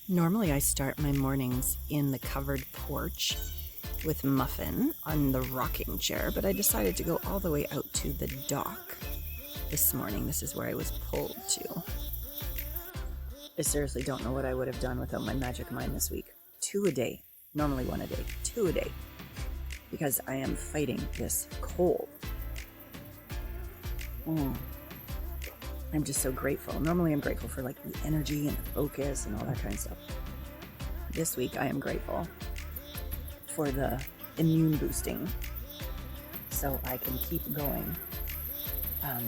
Normally I start my mornings in the covered porch with Muffin on the rocking chair, but I decided to go all the way out to the dock this morning. This is where I was pulled to. I seriously don't know what I would have done without my magic mind this week. 2 a day. Normally 1 a day. 2 a day. Because I am fighting this cold. I'm just so grateful. Normally I'm grateful for like the energy and the focus and all that kind of stuff. This week I am grateful for the immune boosting so I can keep going. I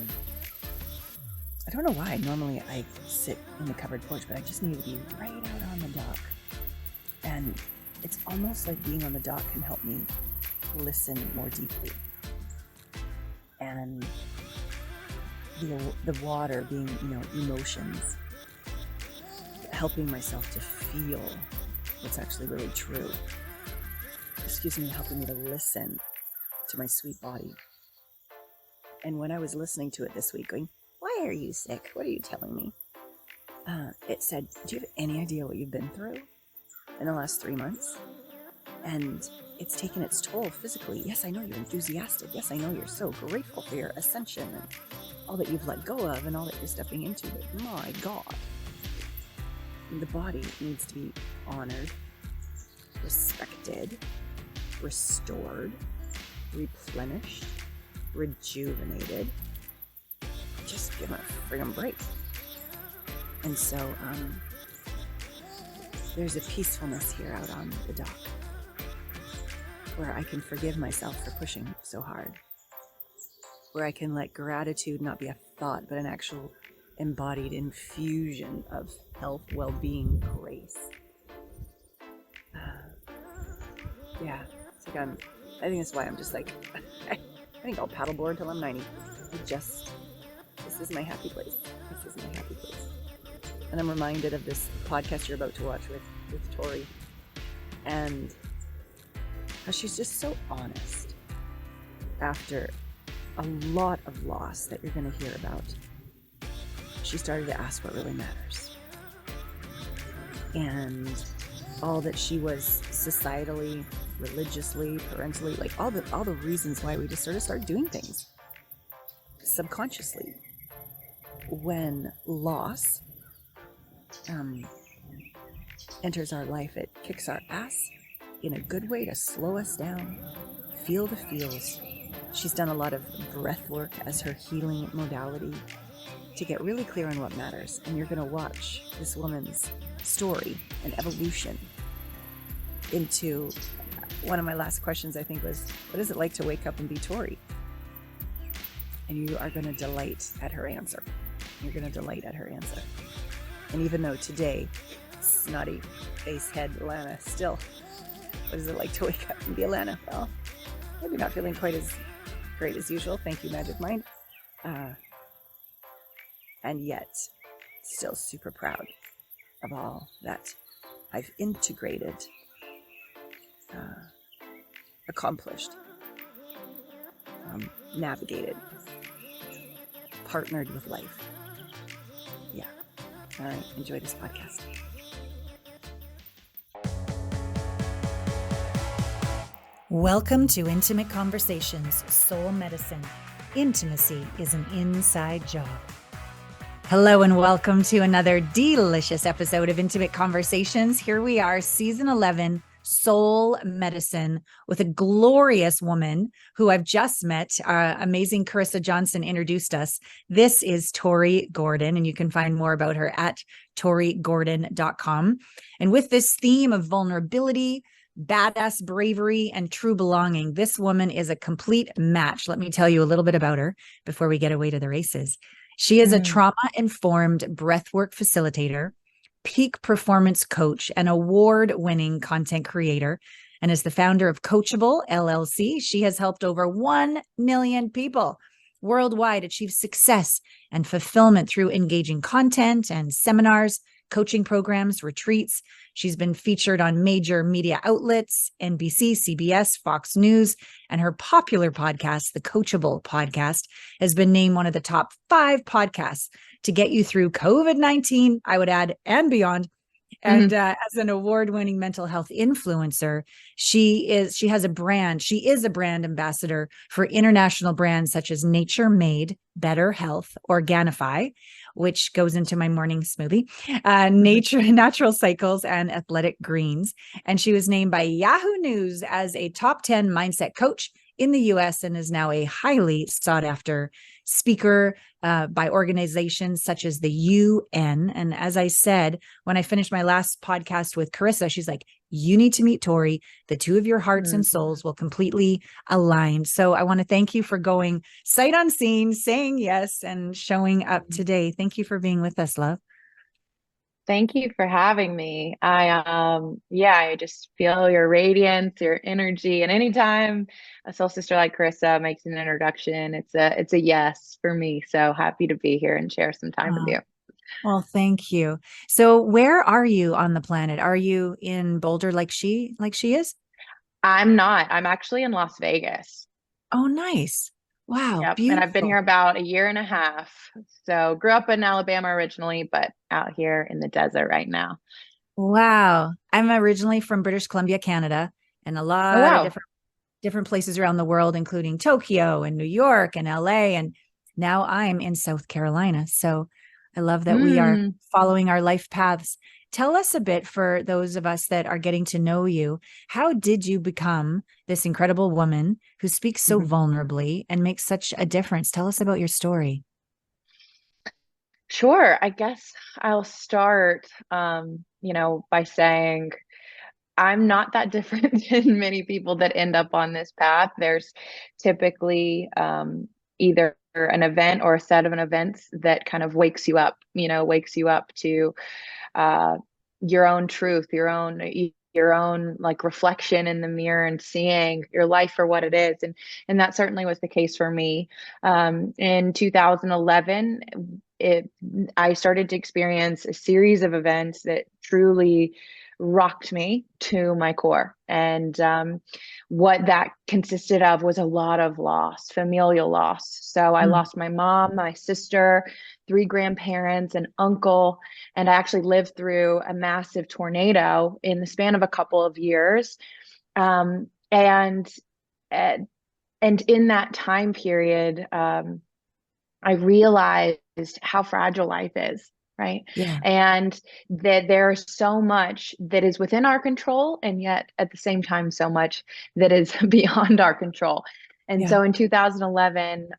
don't know why. Normally I sit in the covered porch, but I just need to be right out on the dock. And it's almost like being on the dock can help me listen more deeply. And the water being, emotions, helping myself to feel what's actually really true. Helping me to listen to my sweet body. And when I was listening to it this week, going, why are you sick? What are you telling me? It said, do you have any idea what you've been through in the last 3 months? And it's taken its toll physically. Yes, I know you're enthusiastic. Yes, I know you're so grateful for your ascension and all that you've let go of and all that you're stepping into. But my God, the body needs to be honored, respected, restored, replenished, rejuvenated. Just give it a friggin' break. And so there's a peacefulness here out on the dock where I can forgive myself for pushing so hard, where I can let gratitude not be a thought, but an actual embodied infusion of health, well-being, grace. It's like I think that's why I'm just like, I think I'll paddleboard till I'm 90. This is my happy place. This is my happy place. And I'm reminded of this podcast you're about to watch with Tori, and how she's just so honest after a lot of loss that you're going to hear about. She started to ask what really matters. And all that she was societally, religiously, parentally, like all the reasons why we just sort of start doing things subconsciously. When loss enters our life, it kicks our ass in a good way to slow us down, feel the feels. She's done a lot of breath work as her healing modality to get really clear on what matters. And you're going to watch this woman's story and evolution into one of my last questions, I think, was, what is it like to wake up and be Tori? And you are going to delight at her answer. You're going to delight at her answer. And even though today, snotty face head Lana still, what is it like to wake up and be Alana? Well, maybe not feeling quite as great as usual. Thank you, Magic Mind. And yet, still super proud of all that I've integrated, accomplished, navigated, partnered with life. Yeah. All right. Enjoy this podcast. Welcome to Intimate Conversations, Soul Medicine. Intimacy is an inside job. Hello and welcome to another delicious episode of Intimate Conversations. Here we are, season 11, Soul Medicine, with a glorious woman who I've just met. Amazing Carissa Johnson introduced us. This is Tori Gordon, and you can find more about her at torigordon.com. And with this theme of vulnerability, badass bravery, and true belonging, this woman is a complete match. Let me tell you a little bit about her before we get away to the races. She is a trauma-informed breathwork facilitator, peak performance coach, and award-winning content creator, and is the founder of Coachable, LLC. She has helped over 1 million people worldwide achieve success and fulfillment through engaging content and seminars, coaching programs, retreats. She's been featured on major media outlets, NBC, CBS, Fox News, and her popular podcast, the Coachable podcast, has been named one of the top 5 podcasts to get you through COVID-19, I would add, and beyond. And as an award-winning mental health influencer, she has a brand. She is a brand ambassador for international brands such as Nature Made, Better Health, Organifi, which goes into my morning smoothie, Natural Cycles, and Athletic Greens. And she was named by Yahoo News as a top 10 mindset coach in the US and is now a highly sought after speaker by organizations such as the UN. And as I said, when I finished my last podcast with Carissa, she's like, you need to meet Tori. The two of your hearts and souls will completely align. So I want to thank you for going sight unseen, saying yes, and showing up today. Thank you for being with us, love. Thank you for having me. I just feel your radiance, your energy, and anytime a soul sister like Carissa makes an introduction, it's a yes for me. So happy to be here and share some time with you. Well, thank you. So where are you on the planet? Are you in Boulder like she is? I'm not. I'm actually in Las Vegas. Oh, nice. Wow, Yep. And I've been beautiful. here about a year and a half. So grew up in Alabama originally, but out here in the desert right now. Wow. I'm originally from British Columbia, Canada, and a Oh, lot of wow. different places around the world, including Tokyo and New York and LA. And now I'm in South Carolina. So I love that we are following our life paths. Tell us a bit, for those of us that are getting to know you, how did you become this incredible woman who speaks so vulnerably and makes such a difference? Tell us about your story. Sure. I guess I'll start, by saying I'm not that different than many people that end up on this path. There's typically either an event or a set of an events that kind of wakes you up to uh, your own truth, your own like reflection in the mirror and seeing your life for what it is. And that certainly was the case for me. In 2011, I started to experience a series of events that truly rocked me to my core. And what that consisted of was a lot of loss, familial loss. So I lost my mom, my sister, three grandparents, an uncle, and I actually lived through a massive tornado in the span of a couple of years. And in that time period, I realized how fragile life is, right? Yeah. And that there's so much that is within our control, and yet at the same time, so much that is beyond our control. And so in 2011,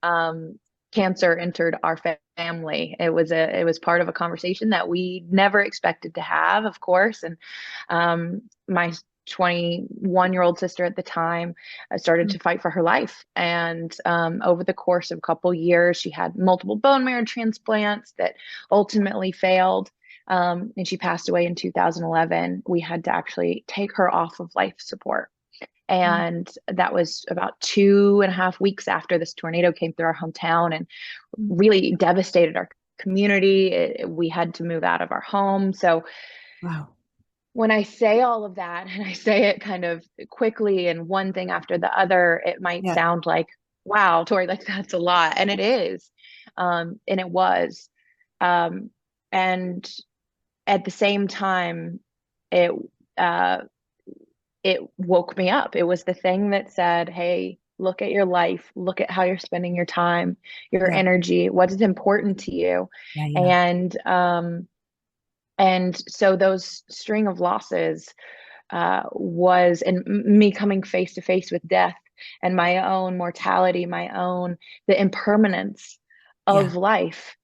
cancer entered our family. It was part of a conversation that we never expected to have, of course. And my 21-year-old sister at the time started to fight for her life. And over the course of a couple years, she had multiple bone marrow transplants that ultimately failed. And she passed away in 2011. We had to actually take her off of life support. And that was about 2.5 weeks after this tornado came through our hometown and really devastated our community. We had to move out of our home. So Wow. when I say all of that, and I say it kind of quickly and one thing after the other, it might sound like, wow, Tori, like that's a lot. And it is. And it was. And at the same time, it it woke me up. It was the thing that said, hey, look at your life, look at how you're spending your time, your energy, what is important to you. And so those string of losses was, and me coming face to face with death and my own mortality, the impermanence of life,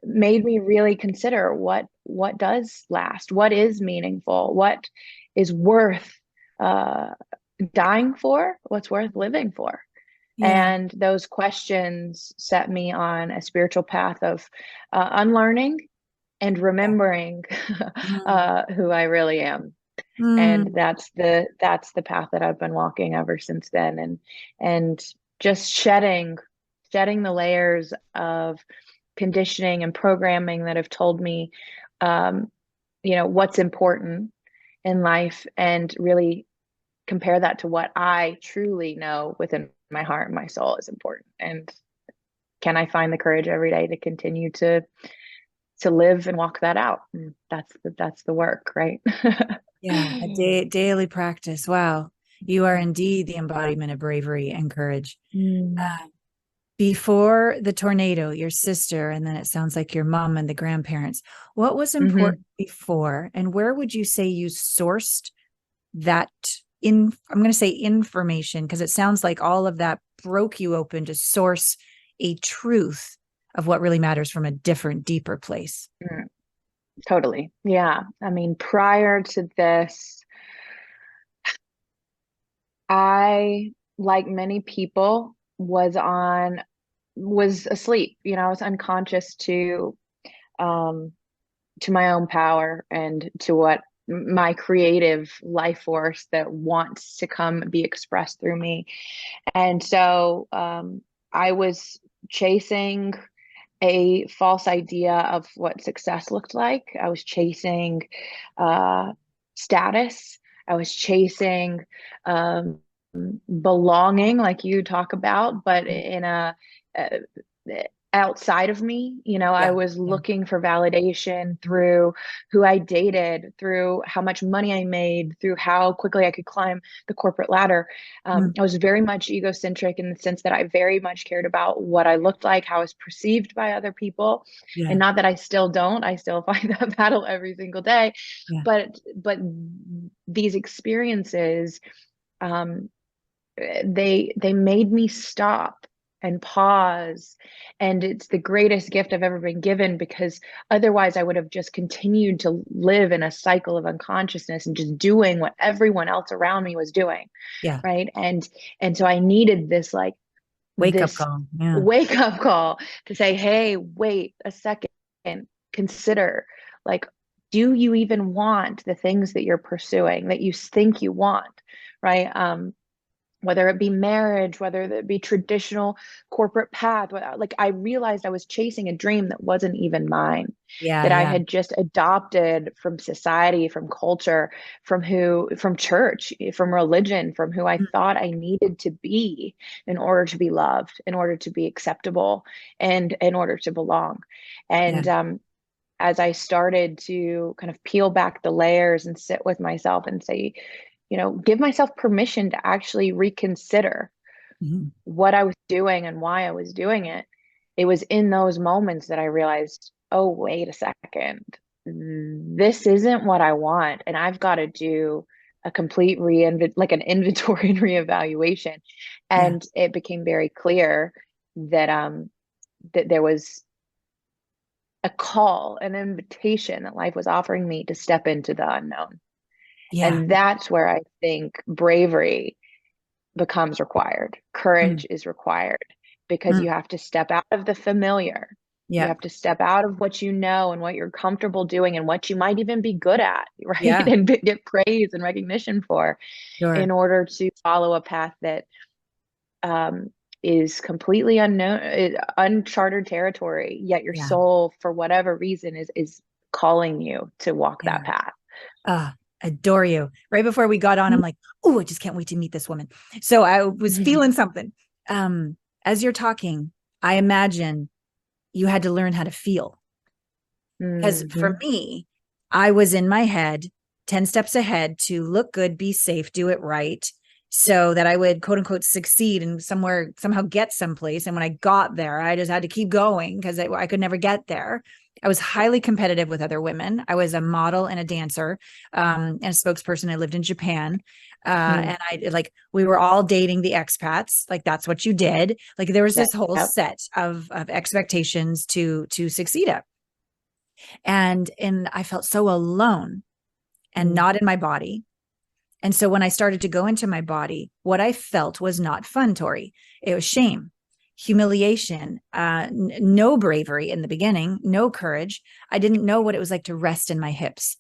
made me really consider what does last, what is meaningful, what is worth dying for, what's worth living for. And those questions set me on a spiritual path of unlearning and remembering who I really am. And that's the path that I've been walking ever since then. And just shedding the layers of conditioning and programming that have told me, what's important in life, and really compare that to what I truly know within my heart and my soul is important. And can I find the courage every day to continue to to live and walk that out. And that's the work, right? Yeah, a daily practice. Wow. You are indeed the embodiment of bravery and courage. Mm. Uh, Before the tornado, your sister, and then it sounds like your mom and the grandparents, what was Hmm. important before, and where would you say you sourced that I'm going to say information, because it sounds like all of that broke you open to source a truth of what really matters from a different, deeper place. Mm. Totally. Yeah. I mean, prior to this, I, like many people, was asleep. I was unconscious um to my own power and to what my creative life force that wants to come be expressed through me. And so I was chasing a false idea of what success looked like. I was chasing uh, status. I was chasing um, belonging, like you talk about, but in uh, outside of me. I Yeah. was Yeah. looking for validation through who I dated, through how much money I made, through how quickly I could climb the corporate ladder. Mm, I was very much egocentric in the sense that I very much cared about what I looked like, how I was perceived by other people. And yeah. not that I still don't, I still fight that battle every single day. Yeah. But these experiences, um, they made me stop and pause. And it's the greatest gift I've ever been given, because otherwise I would have just continued to live in a cycle of unconsciousness and just doing what everyone else around me was doing, Yeah. right? And so I needed Wake up this call. Yeah. wake up call to say, hey, wait a second, consider, like, do you even want the things that you're pursuing that you think you want, right? Whether it be marriage, whether it be traditional corporate path. Like, I realized I was chasing a dream that wasn't even mine, Yeah. that I Yeah. had just adopted from society, from culture, from church, from religion, from who I Mm, thought I needed to be in order to be loved, in order to be acceptable, and in order to belong. yeah. And as I started to kind of peel back the layers and sit with myself and say, give myself permission to actually reconsider Mhm. what I was doing and why I was doing it. It was in those moments that I realized, oh, wait a second, this isn't what I want. And I've got to do a complete like an inventory and reevaluation. Yeah. And it became very clear that there was a call, an invitation that life was offering me to step into the unknown. Yeah. And that's where I think bravery becomes required. Mm, Courage is required, because mm, you have to step out of the familiar. You yeah. have to step out of what you know and what you're comfortable doing and what you might even be good at, right? Yeah. And get praise and recognition for, in Sure. order to follow a path that um, is completely unknown, uncharted territory, yet your Yeah. soul, for whatever reason, is calling you to walk Yeah. that path. Adore you. Right before we got on, I'm like, oh, I just can't wait to meet this woman. So I was feeling something. As you're talking, I imagine you had to learn how to feel. Because for Hmm. me, I was in my head 10 steps ahead to look good, be safe, do it right, so that I would quote unquote succeed and somehow get someplace. And when I got there, I just had to keep going because I could never get there. I was highly competitive with other women. I was a model and a dancer, and a spokesperson. I lived in Japan. Mm. And we were all dating the expats. Like that's what you did. Like there was this whole Yep. set of expectations to succeed at. And I felt so alone and Mm. not in my body. And so when I started to go into my body, what I felt was not fun, Tori. It was shame, humiliation, no bravery in the beginning, no courage. I didn't know what it was like to rest in my hips.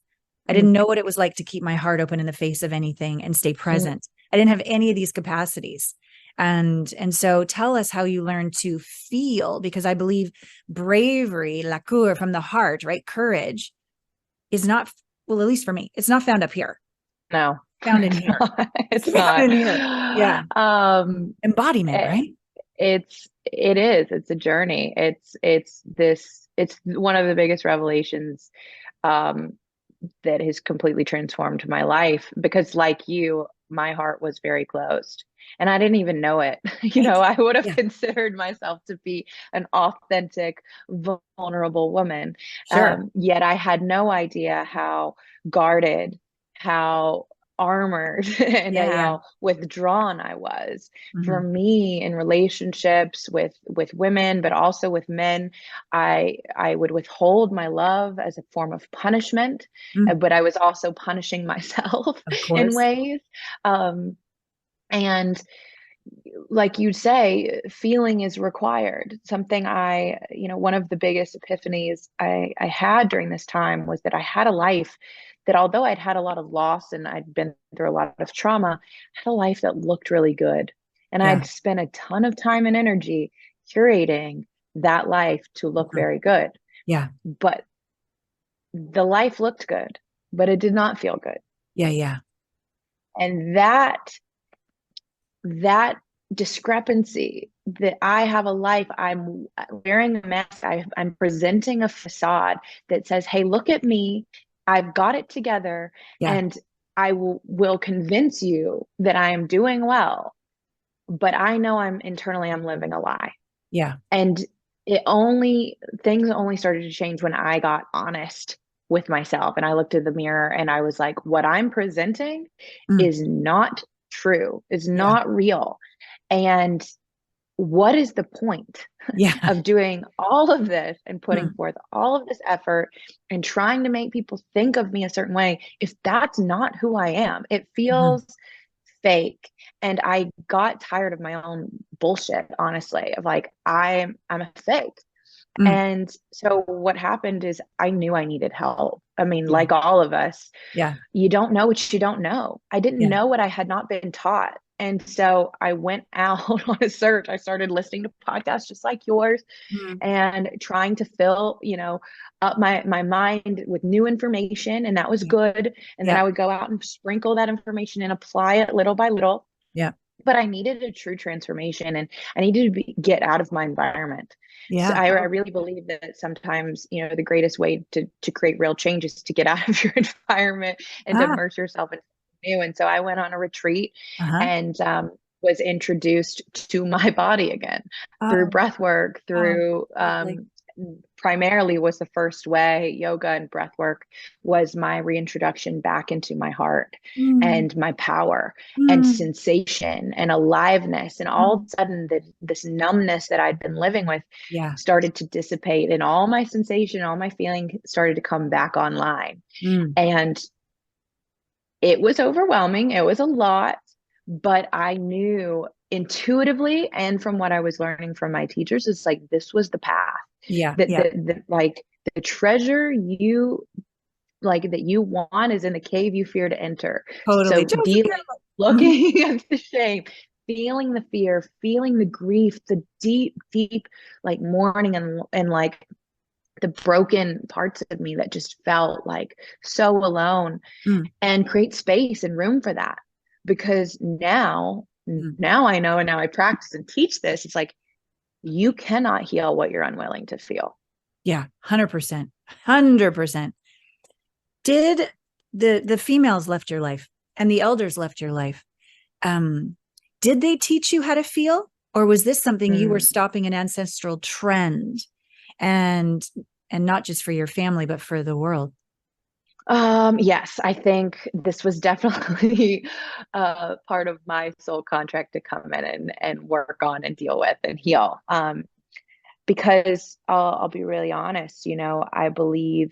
I Mm. didn't know what it was like to keep my heart open in the face of anything and stay Mm. present. I didn't have any of these capacities. And so tell us how you learned to feel, because I believe bravery, la cour, from the heart, right? Courage is not, well, at least for me, it's not found up here, No, found in it's here. not. It's It's found not. in here. Yeah. Embodiment, Eh, right? it is. It's a journey. It's it's one of the biggest revelations um, that has completely transformed my life because, like you, my heart was very closed and I didn't even know it. Right. I would have Yeah. considered myself to be an authentic, vulnerable woman. Sure. Yet I had no idea how guarded, how armored, and Yeah. Yeah. how withdrawn I was. For Hmm. me, in relationships with women, but also with men, I would withhold my love as a form of punishment, Mm, but I was also punishing myself of in course. ways. And like you say, feeling is required. Something one of the biggest epiphanies I had during this time was that I had a life that, although I'd had a lot of loss and I'd been through a lot of trauma, I had a life that looked really good. And Yeah. I'd spent a ton of time and energy curating that life to look Mhm. very good. Yeah. But the life looked good, but it did not feel good. Yeah. Yeah. And that discrepancy, that I have a life, I'm wearing a mask, I'm presenting a facade that says, hey, look at me, I've got it together, Yeah. and I will convince you that I am doing well, but I know I'm living a lie. Yeah. And it only things only started to change when I got honest with myself and I looked in the mirror and I was like, what I'm presenting Mm, is not true, is yeah. not real. And what is the point Yeah. of doing all of this and putting Mm, forth all of this effort and trying to make people think of me a certain way if that's not who I am? It mhm, feels fake. And I got tired of my own bullshit, honestly, of like, I'm a fake. mm, And so what happened is I knew I needed help. I mean, yeah. like all of us, Yeah. you don't know what you don't know. I didn't Yeah. know what I had not been taught. And so I went out on a search. I started listening to podcasts just like yours Mm, and trying to fill, up my mind with new information. And that was yeah. good. And then Yeah. I would go out and sprinkle that information and apply it little by little. Yeah. But I needed a true transformation and I needed to get out of my environment. So Yeah. I really believe that sometimes, the greatest way to create real change is to get out of your environment and to Ah. immerse yourself in something new. And so I went on a retreat Uh-huh. and was introduced to my body again through Oh, breath work, oh, through lovely. primarily was the first way. Yoga and breath work was my reintroduction back into my heart Mm, and my power and mm, sensation and aliveness. And all of mm. a sudden, this numbness that I'd been living with Yeah. started to dissipate, and all my sensation, all my feeling started to come back online. Mm, And it was overwhelming. It was a lot, but I knew intuitively and from what I was learning from my teachers, it's like this was the path yeah. that Yeah. like the treasure that you want is in the cave you fear to enter. Totally. So Joseph dealing, Campbell. Mhm. looking at the shame, feeling the fear, feeling the grief, the deep, deep like mourning and like the broken parts of me that just felt like so alone, Mm, and create space and room for that. Because mm. now I know and now I practice and teach this. It's like you cannot heal what you're unwilling to feel. Yeah. 100%. 100%. Did the females left your life and the elders left your life? Um, did they teach you how to feel, or was this something you were Mm. stopping an ancestral trend, and not just for your family but for the world? Yes, I think this was definitely part of my soul contract to come in and work on and deal with and heal. Because I'll be really honest, I believe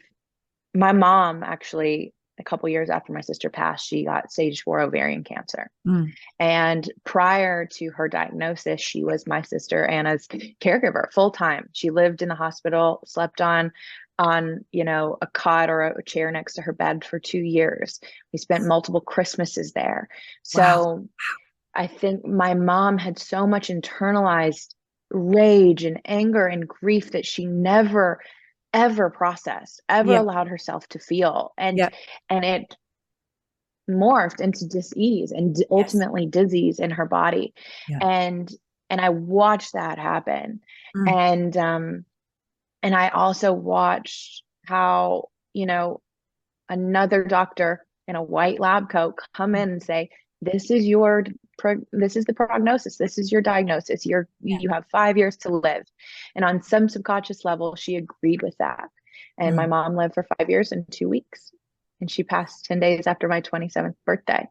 my mom actually, a couple years after my sister passed, she got stage 4 ovarian cancer. Mm, And prior to her diagnosis, she was my sister Anna's caregiver full time. She lived in the hospital, slept on a cot or a chair next to her bed for 2 years. We spent multiple Christmases there. wow. So I think my mom had so much internalized rage and anger and grief that she never ever processed, ever Yeah. allowed herself to feel. Yeah. And it morphed into dis-ease and Yes. ultimately disease in her body. Yeah. And I watched that happen. Mm, And And I also watched how, another doctor in a white lab coat come in and say, this is this is the prognosis. This is your diagnosis. Yeah. You have 5 years to live. And on some subconscious level, she agreed with that. And my Mm. mom lived for 5 years and 2 weeks. And she passed 10 days after my 27th birthday.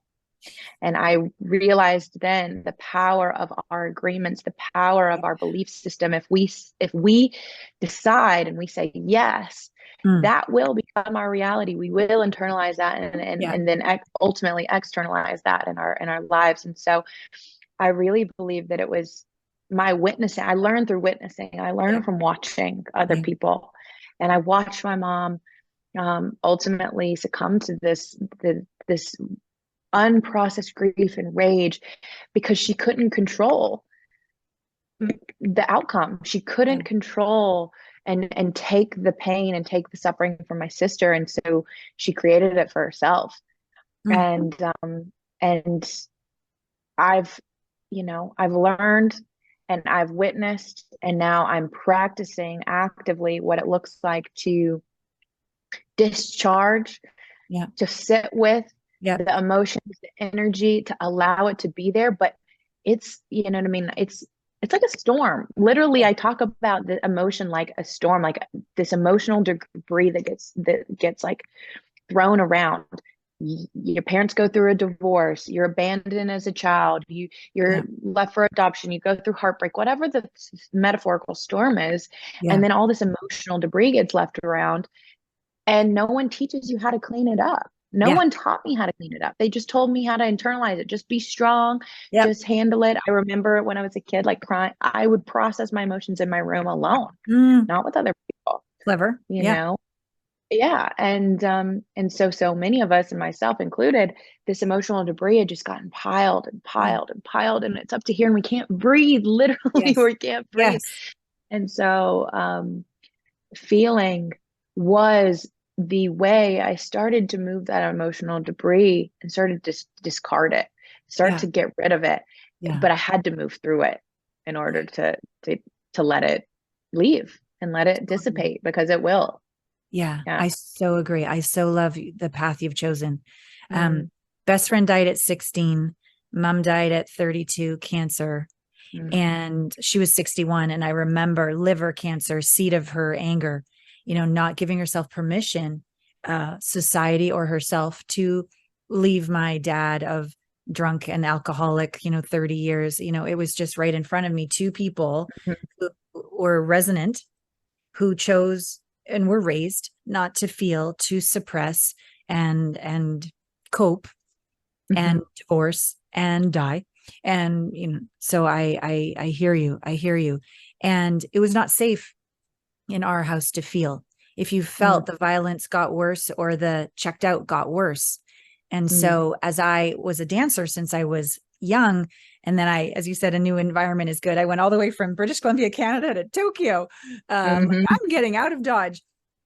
And I realized then the power of our agreements, the power of our belief system. If we decide and we say yes, Mm. that will become our reality. We will internalize that Yeah. and then ultimately externalize that in our lives. And so I really believe that it was my witnessing. I learned through witnessing. I Yeah. learned from watching other Yeah. people. And I watched my mom ultimately succumb to this unprocessed grief and rage because she couldn't control the outcome. She Yeah. couldn't control and take the pain and take the suffering from my sister. And so she created it for herself. Mm. And I've, I've learned and I've witnessed, and now I'm practicing actively what it looks like to discharge, Yeah. to sit with Yeah. the emotions, the energy, to allow it to be there. But it's, you know what I mean? It's like a storm. Literally, Yeah. I talk about the emotion like a storm, like this emotional debris that gets like thrown around. Your parents go through a divorce, you're abandoned as a child, you're Yeah. left for adoption, you go through heartbreak, whatever the metaphorical storm is, Yeah. and then all this emotional debris gets left around, and no one teaches you how to clean it up. No Yeah. one taught me how to clean it up. They just told me how to internalize it. Just be strong, Yep. just handle it. I remember when I was a kid, like crying, I would process my emotions in my room alone, Mm. not with other people, Clever. you Yeah. know? Yeah. And so many of us, and myself included, this emotional debris had just gotten piled and Yeah. piled and piled, and it's up to here and we can't breathe. Literally, Yes. we can't breathe. Yes. And so feeling was the way I started to move that emotional debris and started to discard it, start Yeah. to get rid of it. Yeah. But I had to move through it in order to to let it leave and let it Totally. dissipate, because it will. Yeah. Yeah. I so agree. I so love the path you've chosen. Mm, Best friend died at 16. Mom died at 32, cancer. mm, And she was 61. And I remember liver cancer, seat of her anger, not giving herself permission, society or herself, to leave my dad of drunk and alcoholic, 30 years. It was just right in front of me. Two people mhm, who were resonant, who chose and were raised not to feel, to suppress and cope and mhm, divorce and die. And so I hear you. I hear you. And it was not safe in our house to feel. If you mm, felt, the violence got worse or the checked out got worse. And mm, so as I was a dancer since I was young, and then as you said, a new environment is good. I went all the way from British Columbia, Canada to Tokyo. mhm, I'm getting out of Dodge,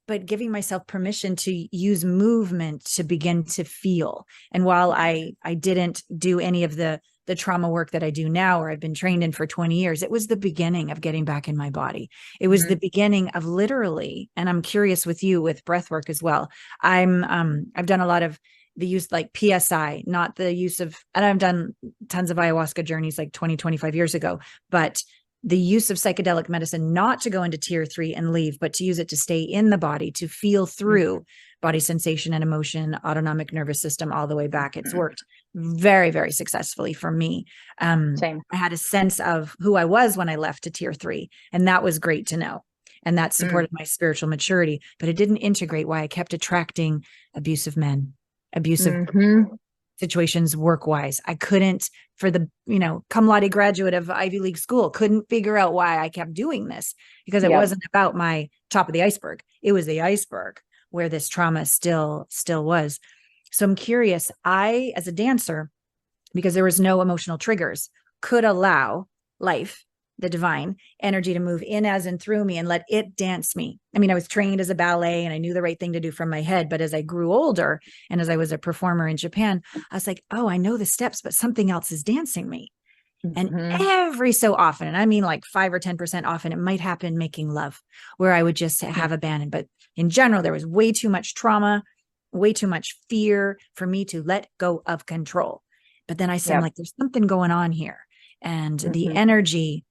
but giving myself permission to use movement to begin to feel. And while I didn't do any of the trauma work that I do now, or I've been trained in for 20 years, it was the beginning of getting back in my body. It was the mhm, beginning of literally, and I'm curious with you with breath work as well. I've done a lot of the use like PSI, not the use of, and I've done tons of ayahuasca journeys like 20, 25 years ago, but the use of psychedelic medicine, not to go into tier 3 and leave, but to use it to stay in the body, to feel through body sensation and emotion, autonomic nervous system, all the way back. It's mhm. worked very, very successfully for me. Same. I had a sense of who I was when I left to tier 3, and that was great to know. And that Mm, supported my spiritual maturity, but it didn't integrate why I kept attracting abusive men, abusive mhm. situations work wise. I couldn't, for the, cum laude graduate of Ivy League school, couldn't figure out why I kept doing this, because it Yep. wasn't about my top of the iceberg. It was the iceberg where this trauma still was. So I'm curious, I, as a dancer, because there was no emotional triggers, could allow life, the divine energy, to move in as and through me and let it dance me. I mean, I was trained as a ballet and I knew the right thing to do from my head. But as I grew older and as I was a performer in Japan, I was like, oh, I know the steps, but something else is dancing me. And Mhm. every so often, and I mean like 5 or 10% often, it might happen making love where I would just Mhm. have abandon. But in general, there was way too much trauma, way too much fear for me to let go of control. But then I said, I'm Yep. like, there's something going on here. And the Mhm. energy,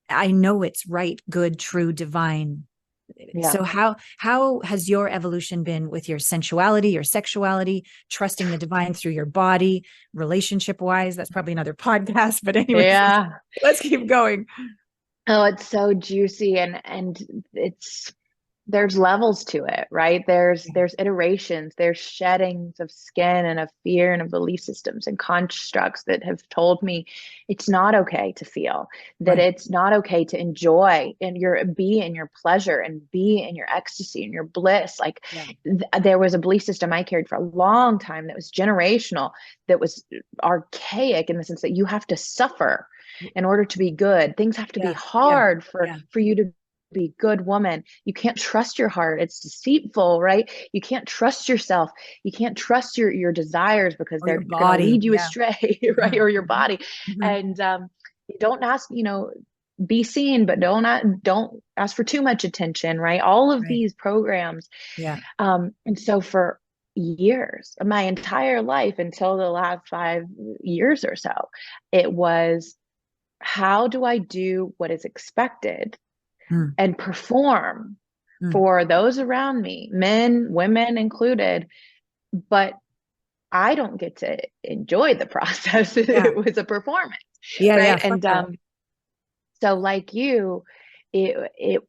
I know it's right, good, true, divine. Yeah. So how has your evolution been with your sensuality, your sexuality, trusting the divine through your body, relationship wise? That's probably another podcast, but anyways, Yeah. let's keep going. Oh, it's so juicy, and it's there's levels to it, right? There's iterations, there's sheddings of skin and of fear and of belief systems and constructs that have told me it's not okay to feel, that Right. it's not okay to enjoy and be in your pleasure and be in your ecstasy and your bliss. Like Yeah. there was a belief system I carried for a long time that was generational, that was archaic in the sense that you have to suffer in order to be good. Things have to be Yeah. Yeah. hard Yeah. for you to be a good woman. You can't trust your heart. It's deceitful, right? You can't trust yourself. You can't trust your desires because Or your they're going to body. lead you Yeah. astray, right? Mm-hmm. Or your Mm-hmm. body. Mm-hmm. And don't ask, be seen, but don't ask for too much attention, right? All of Right. these programs. Yeah. And so for years, my entire life until the last 5 years or so, it was, how do I do what is expected Mm, and perform mm. for those around me, men, women included, but I don't get to enjoy the process. Yeah. It was a performance, Yeah. Yeah. right? Fuck And that. so like you, it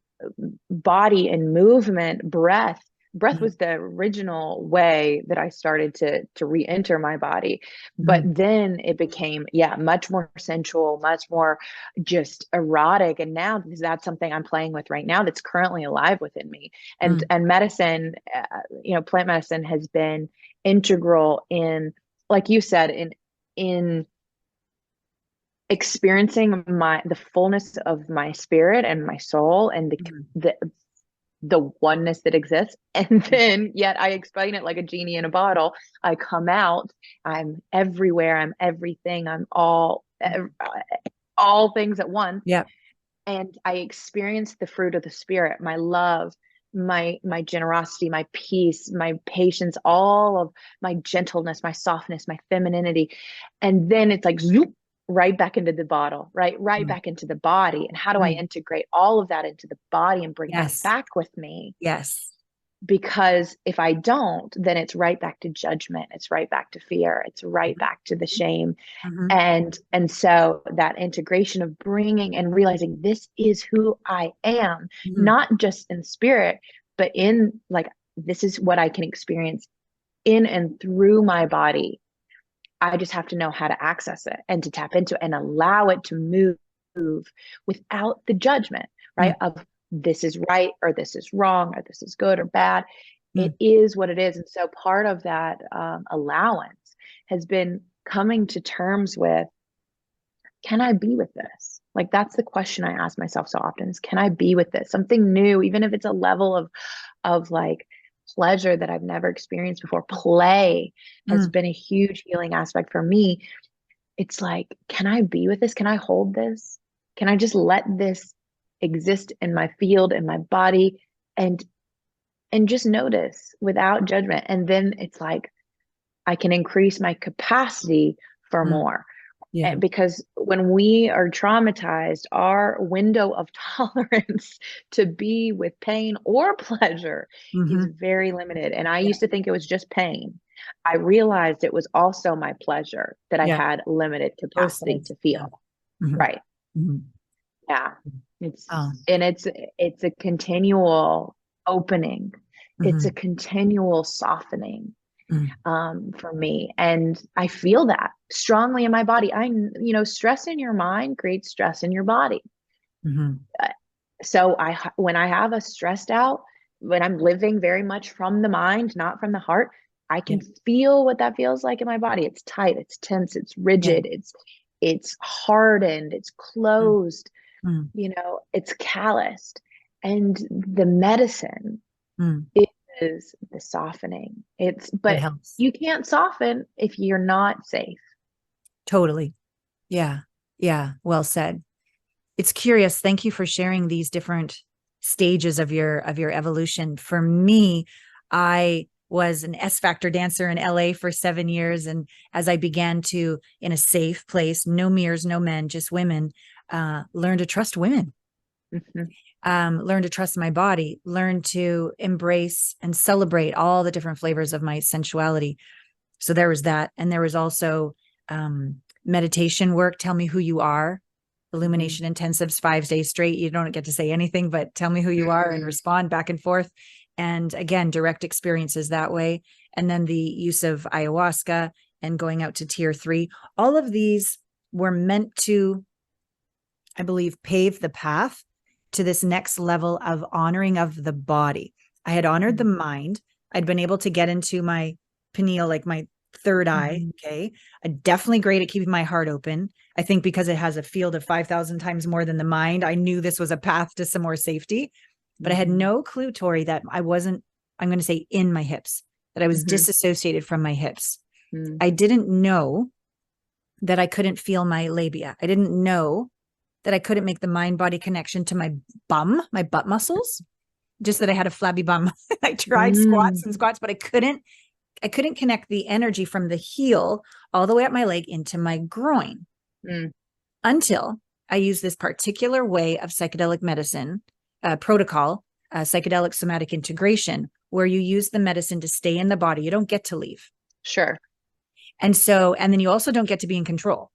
body and movement, breath Mm, was the original way that I started to re-enter my body. But mm, then it became, yeah, much more sensual, much more just erotic. And now that's something I'm playing with right now that's currently alive within me. And mm, medicine, plant medicine has been integral in, like you said, in experiencing the fullness of my spirit and my soul and mm. the oneness that exists. And then yet I explain it like a genie in a bottle. I come out, I'm everywhere, I'm everything, I'm all things at once. Yeah. And I experience the fruit of the spirit, my love, my generosity, my peace, my patience, all of my gentleness, my softness, my femininity. And then it's like zoop, right back into the bottle, right Mm, back into the body. And how do I mm. integrate all of that into the body and bring that Yes. back with me? Yes. Because if I don't, then it's right back to judgment, it's right back to fear, it's right back to the shame. Mm-hmm. And so that integration of bringing and realizing this is who I am, Mm-hmm. not just in spirit, but in, like, this is what I can experience in and through my body. I just have to know how to access it and to tap into it and allow it to move without the judgment, right? Mm, Of this is right or this is wrong or this is good or bad. It mm, is what it is. And so part of that allowance has been coming to terms with, can I be with this? Like, that's the question I ask myself so often, is, can I be with this? Something new, even if it's a level of like pleasure that I've never experienced before. Play has mm. been a huge healing aspect for me. It's like, can I be with this? Can I hold this? Can I just let this exist in my field, in my body, and just notice without judgment? And then it's like I can increase my capacity for Mm. more. Yeah. Because when we are traumatized, our window of tolerance to be with pain or pleasure is Mm-hmm. very limited. And I Yeah. used to think it was just pain. I realized it was also my pleasure that I Yeah. had limited Both capacity sides. to Yeah. feel. Mm-hmm. Right. Mm-hmm. Yeah. It's Oh. and it's a continual opening. It's a Mm-hmm. continual softening Mm-hmm. for me. And I feel that strongly in my body. Stress in your mind creates stress in your body. Mm-hmm. Uh, So when I have a stressed out, when I'm living very much from the mind, not from the heart, I Yeah. can feel what that feels like in my body. It's tight, it's tense, it's Yeah. rigid, it's hardened, it's closed, Mm-hmm. it's calloused. And the medicine Mm. is the softening. It But helps. you can't soften if you're not safe. Totally. Yeah. Yeah. Well said. It's curious. Thank you for sharing these different stages of your evolution. For me, I was an S Factor dancer in LA for 7 years. And as I began to, in a safe place, no mirrors, no men, just women, learn to trust women, Hmm. learn to trust my body, learn to embrace and celebrate all the different flavors of my sensuality. So there was that. And there was also meditation work. Tell me who you are. Illumination intensives 5 days straight. You don't get to say anything, but tell me who you are and respond back and forth. And again, direct experiences that way. And then the use of ayahuasca and going out to tier 3. All of these were meant to, I believe, pave the path to this next level of honoring of the body. I had honored the mind. I'd been able to get into my pineal, like my third eye. Okay. Definitely great at keeping my heart open. I think because it has a field of 5,000 times more than the mind, I knew this was a path to some more safety, but I had no clue, Tori, that I wasn't, I'm going to say in my hips, that I was disassociated from my hips. I didn't know that I couldn't feel my labia. I didn't know that I couldn't make the mind body connection to my bum, my butt muscles, just that I had a flabby bum. I tried squats and squats, but I couldn't connect the energy from the heel all the way up my leg into my groin until I used this particular way of psychedelic medicine protocol, psychedelic somatic integration, where you use the medicine to stay in the body. You don't get to leave. Sure. And then you also don't get to be in control.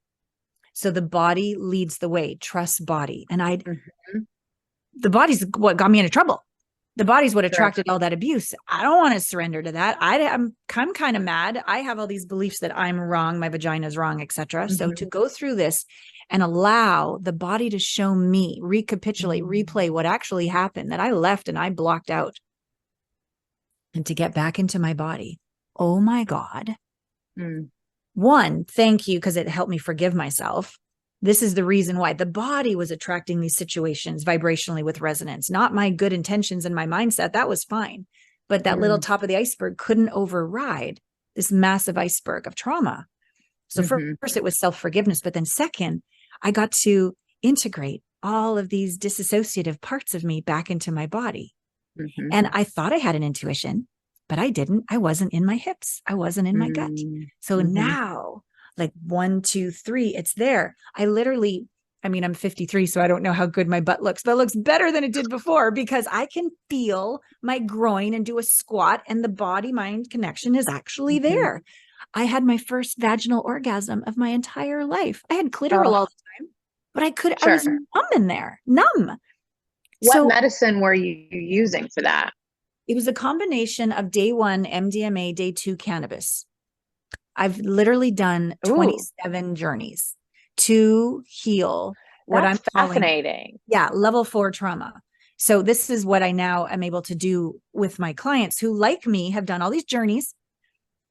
So the body leads the way, trust body. And the body's what got me into trouble. The body's what attracted all that abuse. I don't want to surrender to that. I'm kind of mad. I have all these beliefs that I'm wrong, my vagina's wrong, etc. So to go through this and allow the body to show me, recapitulate, replay what actually happened, that I left and I blocked out, and to get back into my body. Oh my God. One, thank you, because it helped me forgive myself. This is the reason why the body was attracting these situations vibrationally with resonance, not my good intentions and my mindset. That was fine. But that little top of the iceberg couldn't override this massive iceberg of trauma. So first it was self-forgiveness, but then second, I got to integrate all of these dissociative parts of me back into my body. And I thought I had an intuition, but I didn't. I wasn't in my hips. I wasn't in my gut. So now, like 1, 2, 3, it's there. I'm 53, so I don't know how good my butt looks, but it looks better than it did before because I can feel my groin and do a squat, and the body-mind connection is actually there. I had my first vaginal orgasm of my entire life. I had clitoral all the time, but I was numb in there, numb. What medicine were you using for that? It was a combination of day 1 MDMA, day 2 cannabis. I've literally done 27 journeys to heal what I'm calling fascinating. level 4 trauma. So this is what I now am able to do with my clients who, like me, have done all these journeys,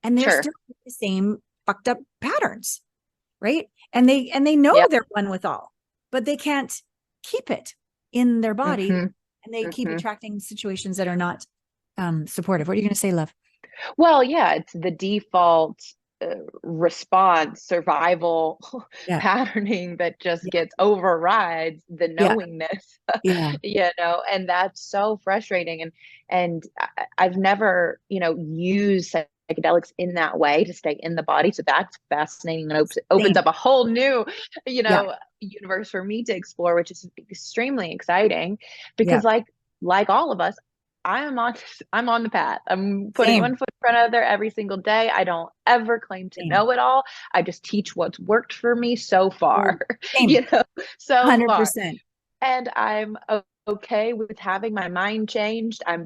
and they're still the same fucked up patterns, right? And they know they're one with all, but they can't keep it in their body, and they keep attracting situations that are not supportive. What are you going to say, love? Well, yeah, it's the default response, survival patterning that just gets overrides the knowingness, and that's so frustrating. And I've never, used psychedelics in that way to stay in the body. So that's fascinating and opens up a whole new, universe for me to explore, which is extremely exciting because like all of us, I'm on the path. I'm putting one foot in front of the other every single day. I don't ever claim to know it all. I just teach what's worked for me so far, so 100%. Far. And I'm okay with having my mind changed. I'm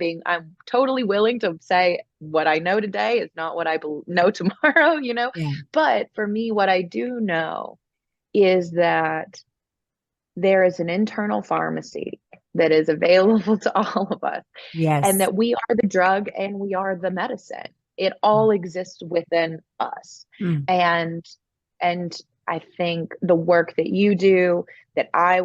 totally willing to say what I know today is not what I know tomorrow, But for me, what I do know is that there is an internal pharmacy that is available to all of us. Yes. And that we are the drug and we are the medicine. It all exists within us. And I think the work that you do, that I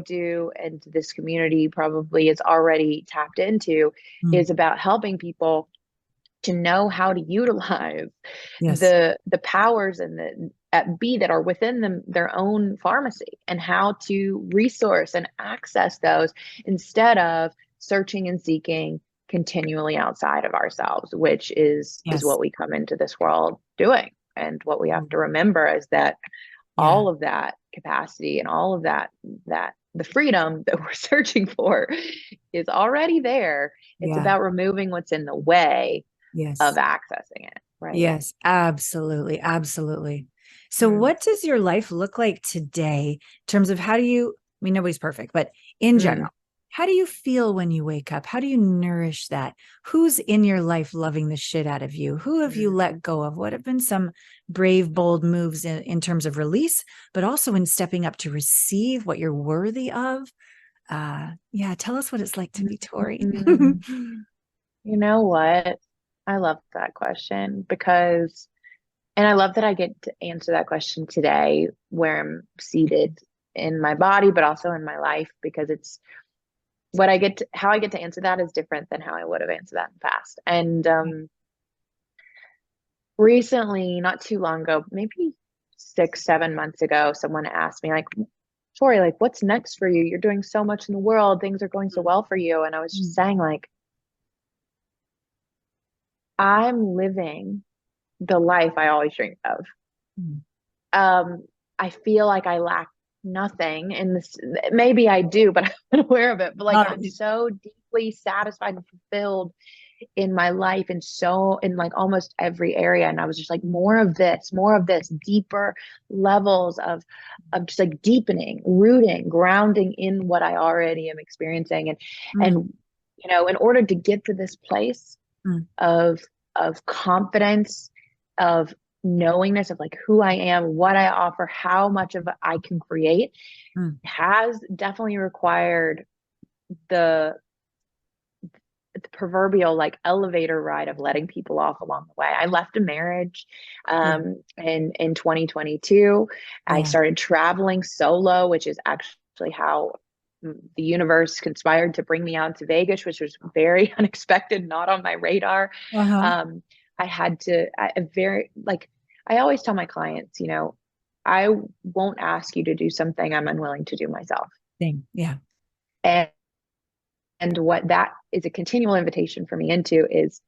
do, and this community probably is already tapped into, is about helping people to know how to utilize Yes. the powers and the at B that are within them, their own pharmacy, and how to resource and access those instead of searching and seeking continually outside of ourselves, which is Yes. what we come into this world doing. And what we have Mm. to remember is that Yeah. all of that capacity and all of that the freedom that we're searching for is already there. It's Yeah. about removing what's in the way of Yes. accessing it, right? Yes, absolutely. Absolutely. So Mm, what does your life look like today in terms of how do you, I mean, nobody's perfect, but in mm, general, how do you feel when you wake up? How do you nourish that? Who's in your life loving the shit out of you? Who have you mm. let go of? What have been some brave, bold moves in terms of release, but also in stepping up to receive what you're worthy of? Yeah, tell us what it's like to be Tori. Mm. You know what? I love that question because, and I love that I get to answer that question today where I'm seated in my body, but also in my life, because it's what I get to, how I get to answer that is different than how I would have answered that in the past. And recently, not too long ago, maybe 6, 7 months ago, someone asked me, like, Tori, like, what's next for you? You're doing so much in the world. Things are going so well for you. And I was just Mm, saying, like, I'm living the life I always dreamed of. mm. Um, I feel like I lack nothing in this. Maybe I do, but I'm not aware of it. But like, Not- I'm so deeply satisfied and fulfilled in my life, and so in like almost every area. And I was just like, more of this, deeper levels of just like deepening, rooting, grounding in what I already am experiencing. mm, And in order to get to this place mm, of confidence, of knowingness of like who I am, what I offer, how much of it I can create, mm. has definitely required the proverbial like elevator ride of letting people off along the way. I left a marriage Yeah. in 2022. I Yeah. started traveling solo, which is actually how the universe conspired to bring me out to Vegas, which was very unexpected, not on my radar. Uh-huh. Um, I had to, very, like, I always tell my clients, I won't ask you to do something I'm unwilling to do myself. Thing. Yeah. And what that is a continual invitation for me into is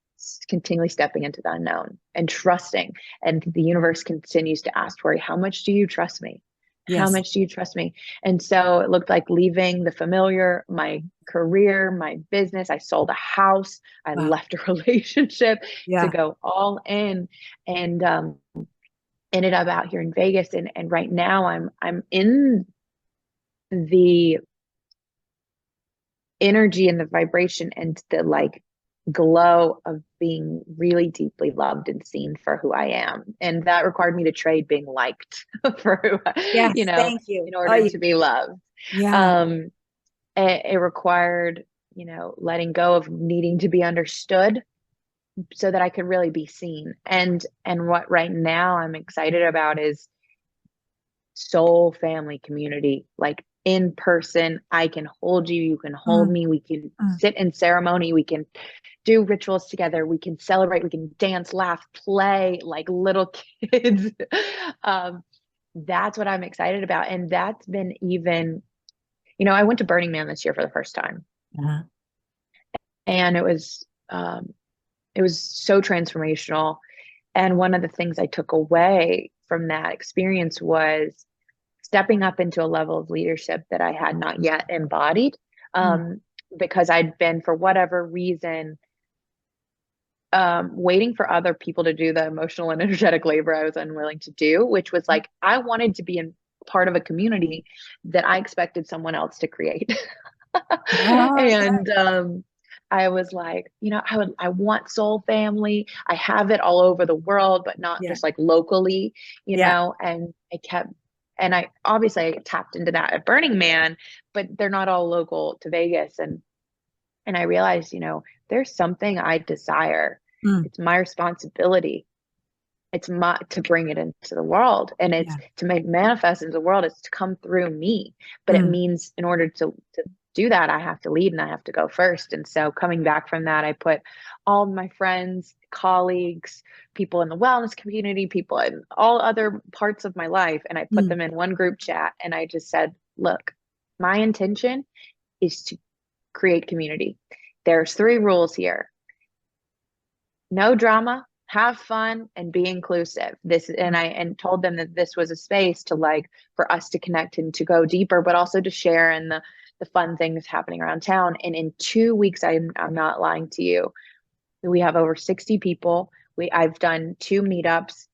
continually stepping into the unknown and trusting. And the universe continues to ask, Tori, how much do you trust me? How Yes. much do you trust me? And so it looked like leaving the familiar, my career, my business. I sold a house. I Wow. left a relationship to Yeah. go all in, and ended up out here in Vegas. And right now I'm in the energy and the vibration and the like glow of being really deeply loved and seen for who I am. And that required me to trade being liked for who, Yes. Thank you. in Oh, order to be loved. yeah. Um, it required, letting go of needing to be understood so that I could really be seen. And what right now I'm excited about is soul family community, like in person. I can hold you, you can hold Mm, me, we can mm. sit in ceremony, we can do rituals together, we can celebrate, we can dance, laugh, play like little kids. um, that's what I'm excited about. And that's been even, I went to Burning Man this year for the first time, Uh-huh. and it was so transformational. And one of the things I took away from that experience was stepping up into a level of leadership that I had not yet embodied, Mm, because I'd been, for whatever reason, waiting for other people to do the emotional and energetic labor I was unwilling to do, which was like, I wanted to be in part of a community that I expected someone else to create. oh, And I was like, I want soul family. I have it all over the world, but not yeah. just like locally, Yeah. and I obviously I tapped into that at Burning Man, but they're not all local to Vegas. And I realized, there's something I desire. Mm, It's my responsibility. It's my to bring it into the world, and it's yeah. to make manifest into the world. It's to come through me, but it Mm, means in order to do that, I have to lead and I have to go first. And so coming back from that, I put all my friends, colleagues, people in the wellness community, people in all other parts of my life, and I put them in one group chat. And I just said, look, my intention is to create community. There's 3 rules here. No drama, have fun, and be inclusive. I told them that this was a space to like for us to connect and to go deeper, but also to share in the fun things happening around town. And in 2 weeks, I'm not lying to you, we have over 60 people. I've done 2 meetups.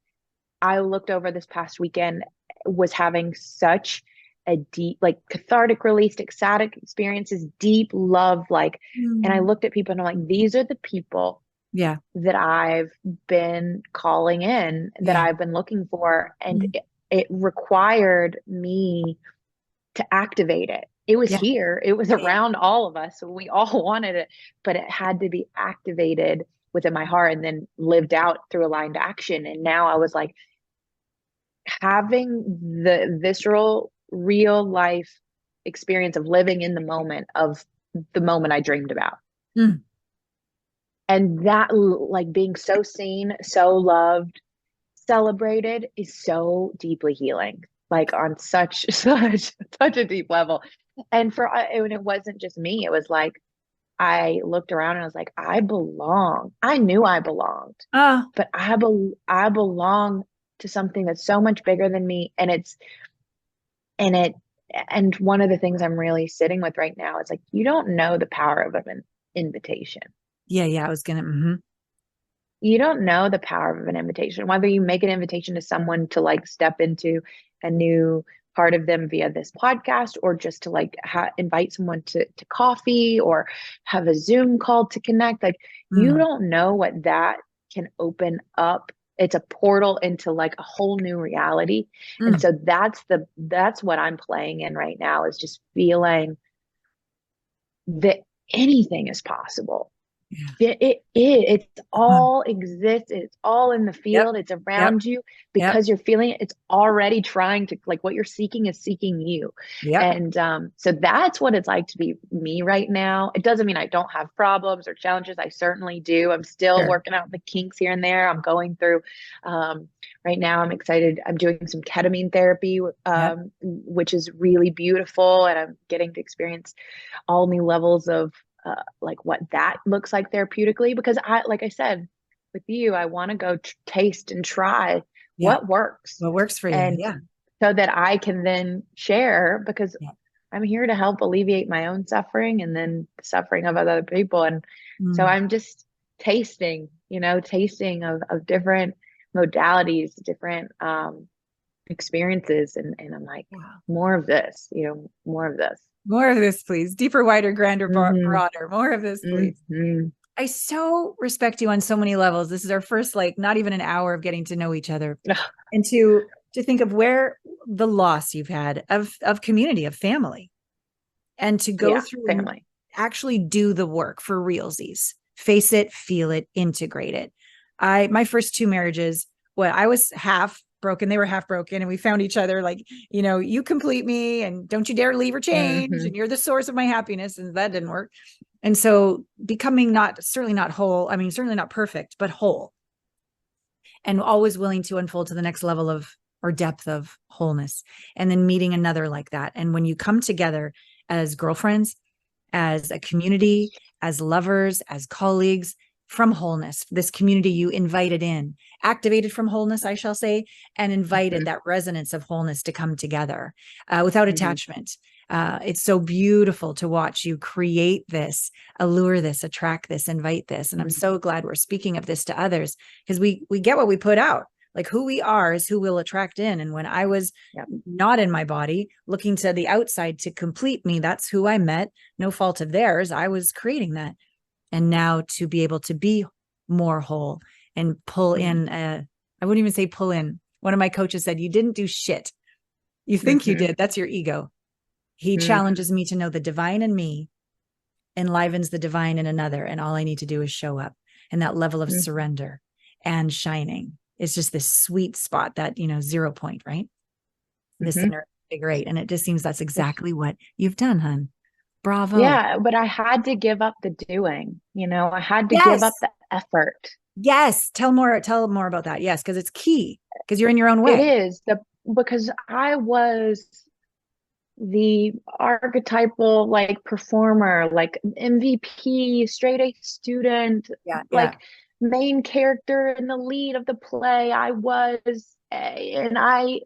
I looked over this past weekend, was having such a deep, like cathartic release, ecstatic experiences, deep love, like, and I looked at people and I'm like, these are the people that I've been calling in, that I've been looking for. And it required me to activate it. It was here. It was around all of us. So we all wanted it, but it had to be activated within my heart and then lived out through aligned action. And now I was like, having the visceral, real life experience of living in the moment of the moment I dreamed about. And that, like, being so seen, so loved, celebrated is so deeply healing, like on such a deep level. And it wasn't just me. It was like, I looked around and I was like, I belong. I knew I belonged, but I belong to something that's so much bigger than me. And one of the things I'm really sitting with right now is like, you don't know the power of an invitation. I was gonna. You don't know the power of an invitation, whether you make an invitation to someone to like step into a new part of them via this podcast, or just to like invite someone to coffee or have a Zoom call to connect. Like, you don't know what that can open up. It's a portal into like a whole new reality. And so that's what I'm playing in right now, is just feeling that anything is possible. It all exists. It's all in the field. It's around you, because you're feeling it. It's already trying to, like, what you're seeking is seeking you. And so that's what it's like to be me right now. It doesn't mean I don't have problems or challenges. I certainly do. I'm still working out the kinks here and there. I'm going through right now. I'm excited. I'm doing some ketamine therapy, which is really beautiful, and I'm getting to experience all new levels of like what that looks like therapeutically, because like I said, with you, I want to go taste and try what works for you. And so that I can then share, because I'm here to help alleviate my own suffering and then the suffering of other people. And so I'm just tasting of different modalities, different experiences. And I'm like, more of this, more of this. More of this, please. Deeper, wider, grander, broader. More of this, please. I so respect you on so many levels. This is our first, like, not even an hour of getting to know each other. And to think of where the loss you've had of community, of family, and to go through family, actually do the work for realsies, face it, feel it, integrate it. My first 2 marriages, I was half broken, they were half broken, and we found each other, like, you complete me, and don't you dare leave or change, and you're the source of my happiness, and that didn't work. And so becoming certainly not whole, I mean, certainly not perfect, but whole, and always willing to unfold to the next level of, or depth of, wholeness, and then meeting another like that. And when you come together as girlfriends, as a community, as lovers, as colleagues, from wholeness, this community you invited in, activated from wholeness, I shall say, and invited that resonance of wholeness to come together without attachment. It's so beautiful to watch you create this, allure this, attract this, invite this. And I'm so glad we're speaking of this to others, because we get what we put out. Like, who we are is who we'll attract in. And when I was not in my body, looking to the outside to complete me, that's who I met. No fault of theirs. I was creating that. And now to be able to be more whole and pull in, I wouldn't even say pull in. One of my coaches said, you didn't do shit. You think you did. That's your ego. He challenges me to know the divine in me enlivens the divine in another. And all I need to do is show up. And that level of surrender and shining is just this sweet spot, that, 0 point, right? This inner figure 8. And it just seems that's exactly what you've done, hon. Bravo. Yeah, but I had to give up the doing, I had to give Yes. up the effort. Yes. Tell more about that. Yes. Because it's key because you're in your own It way. is because I was the archetypal like performer, like MVP, straight A student, Yeah. Yeah. like main character in the lead of the play. I was, and I Yeah.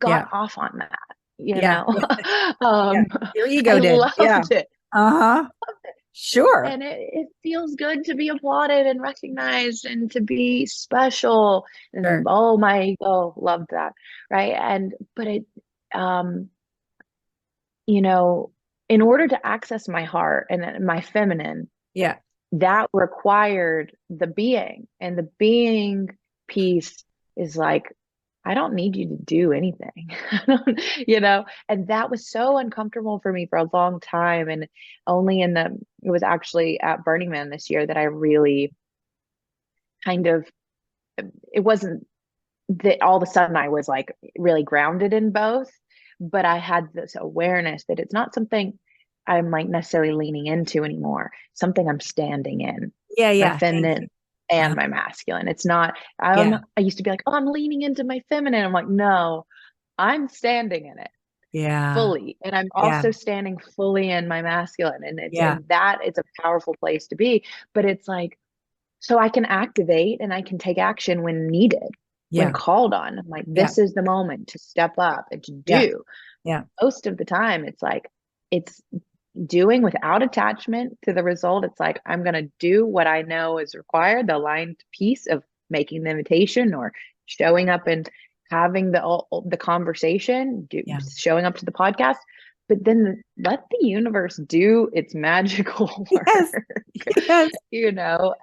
got off on that, Yeah. Yeah. um, Your ego I did. Yeah. loved it. Uh-huh. Sure. And it feels good to be applauded and recognized and to be special. And Sure. oh, my ego loved that. Right. But um, in order to access my heart and my feminine, Yeah. that required the being. And the being piece is like, I don't need you to do anything. And that was so uncomfortable for me for a long time. And only it was actually at Burning Man this year that I really kind of, it wasn't that all of a sudden I was like really grounded in both, but I had this awareness that it's not something I'm like necessarily leaning into anymore, something I'm standing in, Yeah. my Yeah. Thank you. feminine and my masculine. It's not, Yeah. I used to be like, oh, I'm leaning into my feminine. I'm like, no, I'm standing in it Yeah. fully. And I'm Yeah. also standing fully in my masculine. Yeah. And that is a powerful place to be. But it's like, so I can activate and I can take action when needed, when Yeah. called on. I'm like, Yeah. this is the moment to step up and to Yeah. do. Yeah. Most of the time, it's like, it's doing without attachment to the result. It's like, I'm going to do what I know is required, the aligned piece of making the invitation or showing up and having the conversation, Yeah. showing up to the podcast, but then let the universe do its magical Yes. work, Yes.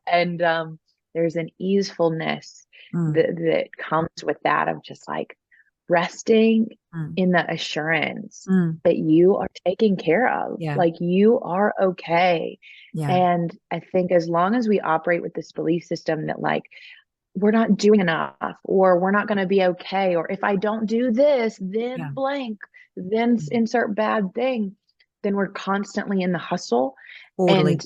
and there's an easefulness Mm. that comes with that of just like resting Mm. in the assurance Mm. that you are taken care of. Yeah. Like you are okay. Yeah. And I think as long as we operate with this belief system that like we're not doing enough or we're not going to be okay, or if I don't do this, then Yeah. blank, then insert bad thing, then we're constantly in the hustle. Totally. And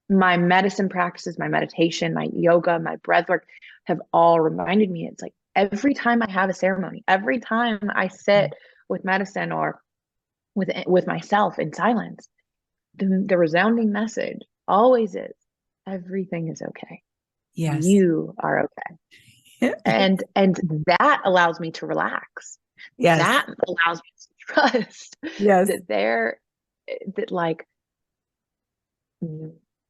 my medicine practices, my meditation, my yoga, my breath work have all reminded me, it's like every time I have a ceremony, every time I sit with medicine or with myself in silence, the resounding message always is everything is okay. Yes. You are okay. And that allows me to relax. Yes. That allows me to trust Yes. that like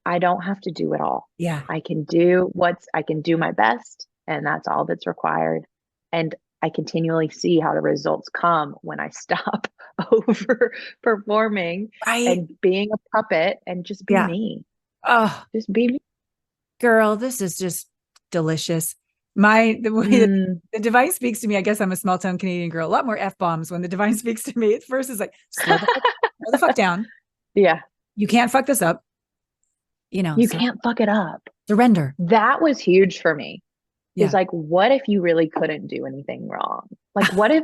I don't have to do it all. Yeah. I can do my best, and that's all that's required. And I continually see how the results come when I stop over performing Right. and being a puppet and just be me. Oh, Just be me. girl, this is just delicious. The way the divine speaks to me, I guess I'm a small town Canadian girl. A lot more F-bombs when the divine speaks to me. At first, it's like, slow the fuck down. Yeah. You can't fuck this up. You can't fuck it up. Surrender. That was huge for me. Yeah. It's like, what if you really couldn't do anything wrong? Like, what if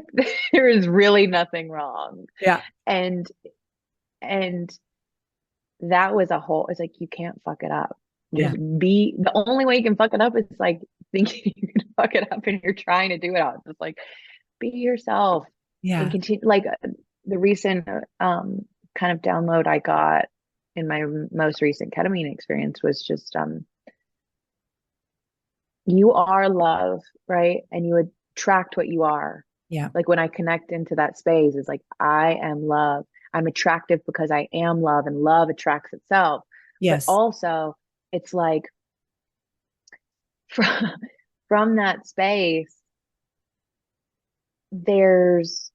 there is really nothing wrong? Yeah. And that was it's like, you can't fuck it up. Just be, the only way you can fuck it up is like thinking you can fuck it up and you're trying to do it out. Just like, be yourself. Yeah. And continue. Like the recent kind of download I got in my most recent ketamine experience was just you are love, right? And you attract what you are. Yeah. Like when I connect into that space, it's like, I am love. I'm attractive because I am love, and love attracts itself. Yes. But also it's like from that space, there's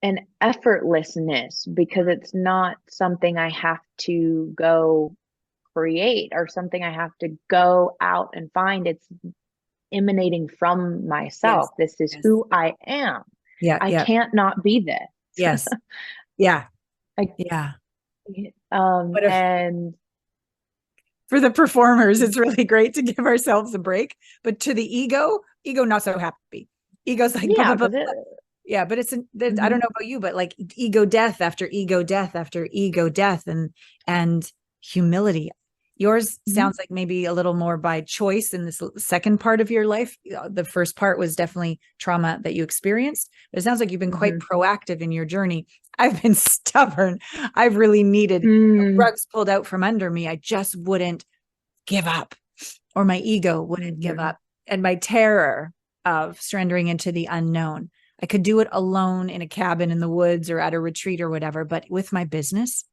an effortlessness because it's not something I have to go create or something I have to go out and find. It's emanating from myself. Yes. This is who I am. Yeah. I can't not be this. Yes. Yeah. Yeah. And for the performers, it's really great to give ourselves a break. But to the ego not so happy. Ego's like, yeah, Yeah. But I Mhm. don't know about you, but like ego death after ego death after ego death and humility. Yours Mhm. sounds like maybe a little more by choice in this second part of your life. The first part was definitely trauma that you experienced, but it sounds like you've been quite Mhm. proactive in your journey. I've been stubborn. I've really needed Mm. rugs pulled out from under me. I just wouldn't give up, or my ego wouldn't give Mhm. up. And my terror of surrendering into the unknown. I could do it alone in a cabin in the woods or at a retreat or whatever, but with my business,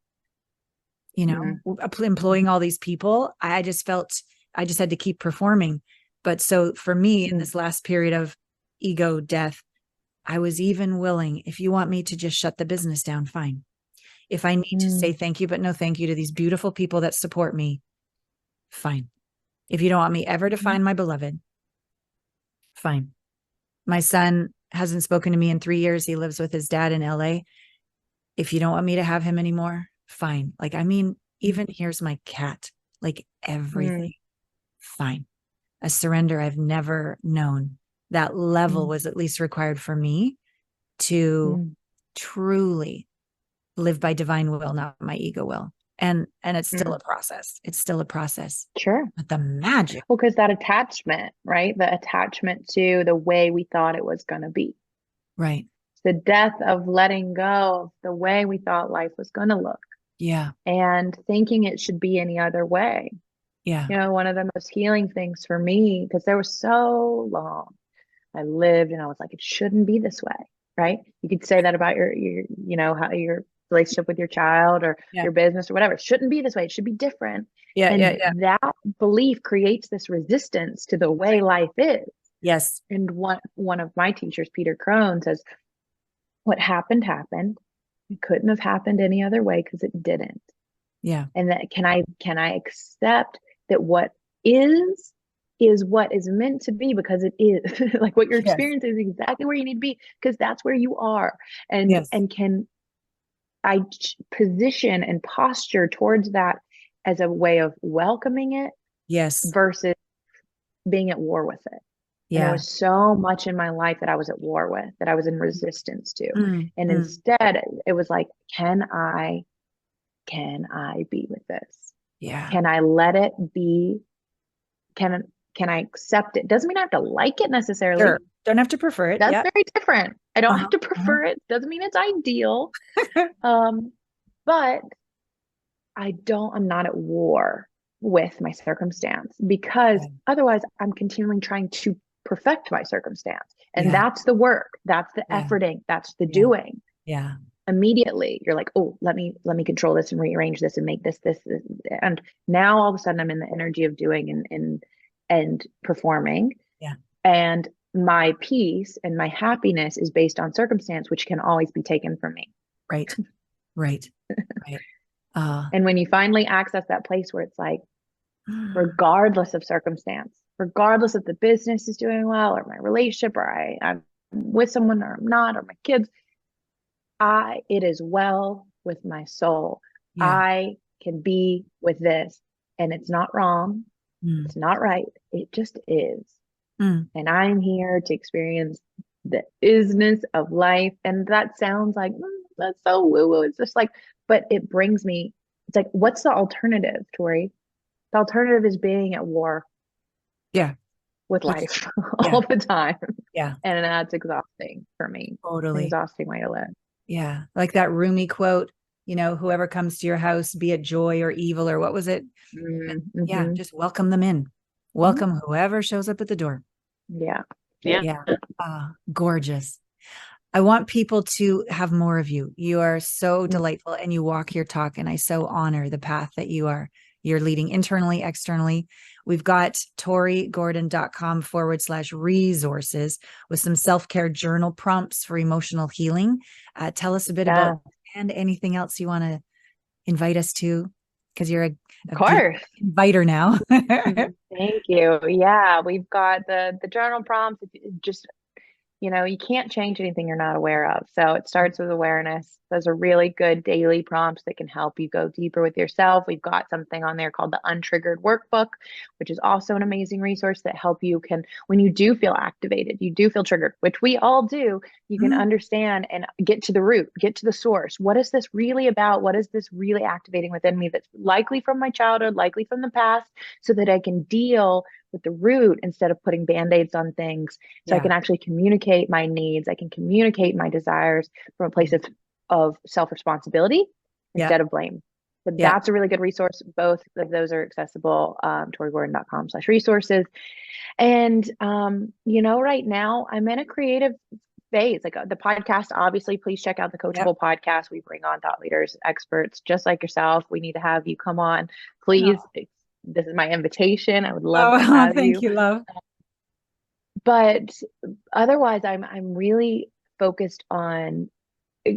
Mhm. employing all these people, I just felt I just had to keep performing. But so for me, in Mhm. this last period of ego death, I was even willing, if you want me to just shut the business down, fine. If I need to say Mhm. thank you, but no thank you to these beautiful people that support me, fine. If you don't want me ever to Mhm. find my beloved, fine. My son hasn't spoken to me in 3 years. He lives with his dad in LA. If you don't want me to have him anymore, fine. Like, I mean, even here's my cat, like everything, Mhm. fine. A surrender I've never known. That level Mhm. was at least required for me to Mhm. truly live by divine will, not my ego will. And it's still Mhm. a process. It's still a process. Sure. But the magic, Well, because that attachment, right? The attachment to the way we thought it was going to be. right? The death of letting go of the way we thought life was going to look Yeah. and thinking it should be any other way. Yeah. One of the most healing things for me, because there was so long I lived and I was like, it shouldn't be this way, right? You could say that about how your relationship with your child or Yeah. your business or whatever. It shouldn't be this way. It should be different. Yeah. Yeah. And Yeah. that belief creates this resistance to the way life is. Yes. And one of my teachers, Peter Crone, says, what happened happened. It couldn't have happened any other way because it didn't. Yeah. And that can I accept that what is what is meant to be because it is like what you're Yes. experiencing is exactly where you need to be because that's where you are. and Yes. and can I position and posture towards that as a way of welcoming it Yes. versus being at war with it. And there Yeah. was so much in my life that I was at war with, that I was in resistance to. Mm, And mm. instead it was like, can I be with this? Yeah. Can I let it be? Can can I accept it? Doesn't mean I have to like it necessarily. Sure. Don't have to prefer it. That's Yeah. very different. I don't Uh-huh. have to Uh-huh. prefer it. Doesn't mean it's ideal. Um, but I'm not at war with my circumstance because otherwise I'm continually trying to perfect my circumstance. And Yeah. that's the work. That's the Yeah. efforting. That's the Yeah. doing. Yeah. Immediately you're like, oh, let me control this and rearrange this and make this. And now all of a sudden I'm in the energy of doing and performing. Yeah. And my peace and my happiness is based on circumstance, which can always be taken from me. Right. Right. Right. Uh, And when you finally access that place where it's like, regardless of circumstance, regardless if the business is doing well or my relationship or I'm with someone or I'm not, or my kids, it is well with my soul. yeah. I can be with this, and it's not wrong. Mm, It's not right. It just is. mm. And I'm here to experience the isness of life. And that sounds like, that's so woo woo. It's just like, but it brings me, it's like, what's the alternative, Tori? The alternative is being at war Yeah. with Which, life yeah. all the time. Yeah. And that's exhausting for me. An Totally. exhausting way to live. Yeah. Like that Rumi quote, whoever comes to your house, be it joy or evil, or what was it? And yeah, Mm-hmm. just welcome them in. Welcome whoever shows up at the door. Yeah. Yeah. Yeah. Gorgeous. I want people to have more of you. You are so delightful and you walk your talk. And I so honor the path that you're leading internally, externally. We've got torigordon.com/resources with some self-care journal prompts for emotional healing. Tell us a bit about Yeah. and anything else you want to invite us to, because you're Of a good course. inviter now. Thank you. Yeah, we've got the journal prompts. Just You can't change anything you're not aware of. So it starts with awareness. Those are really good daily prompts that can help you go deeper with yourself. We've got something on there called the Untriggered Workbook, which is also an amazing resource that help you can, when you do feel activated, you do feel triggered, which we all do, you can Mhm. understand and get to the root, get to the source. What is this really about? What is this really activating within me that's likely from my childhood, likely from the past, so that I can deal with the root instead of putting band-aids on things. So I Yeah. can actually communicate my needs. I can communicate my desires from a place of self-responsibility Yeah. instead of blame. But Yeah. that's a really good resource. Both of those are accessible, torigordon.com/resources. And, right now I'm in a creative phase. Like the podcast, obviously, please check out the Yep. Coachable podcast. We bring on thought leaders, experts just like yourself. We need to have you come on, Oh, please. This is my invitation. I would love to oh, have thank you. you, love. But otherwise, I'm really focused on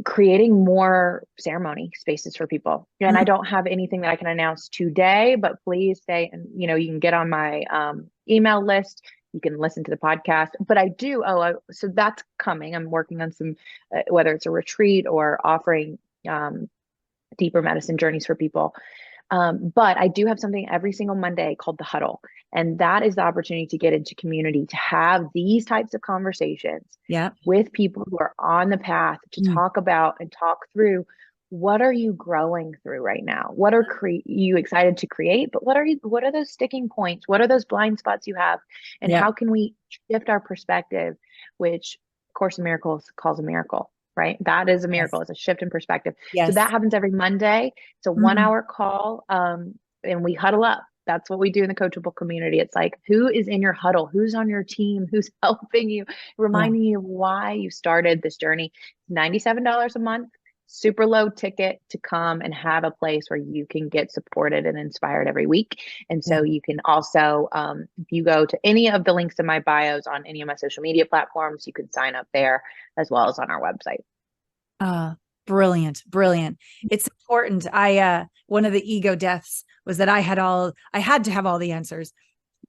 creating more ceremony spaces for people. And I Mm. don't have anything that I can announce today, but please stay and you can get on my email list. You can listen to the podcast. But I do. So that's coming. I'm working on some, whether it's a retreat or offering deeper medicine journeys for people. But I do have something every single Monday called the Huddle. And that is the opportunity to get into community, to have these types of conversations Yeah. with people who are on the path to Mm. talk about and talk through what are you growing through right now? What are you excited to create? But what are those sticking points? What are those blind spots you have? And Yeah. how can we shift our perspective, which Course in Miracles calls a miracle, right? That is a Yes. miracle. It's a shift in perspective. So that Yes. happens every Monday. It's a one Mm. hour call, and we huddle up. That's what we do in the coachable community. It's like, who is in your huddle? Who's on your team? Who's helping you, Yeah. reminding you of why you started this journey? $97 a month, super low ticket to come and have a place where you can get supported and inspired every week. And Yeah. so you can also, if you go to any of the links in my bios on any of my social media platforms, you can sign up there as well as on our website. Brilliant, brilliant. It's important. One of the ego deaths was that I had to have all the answers,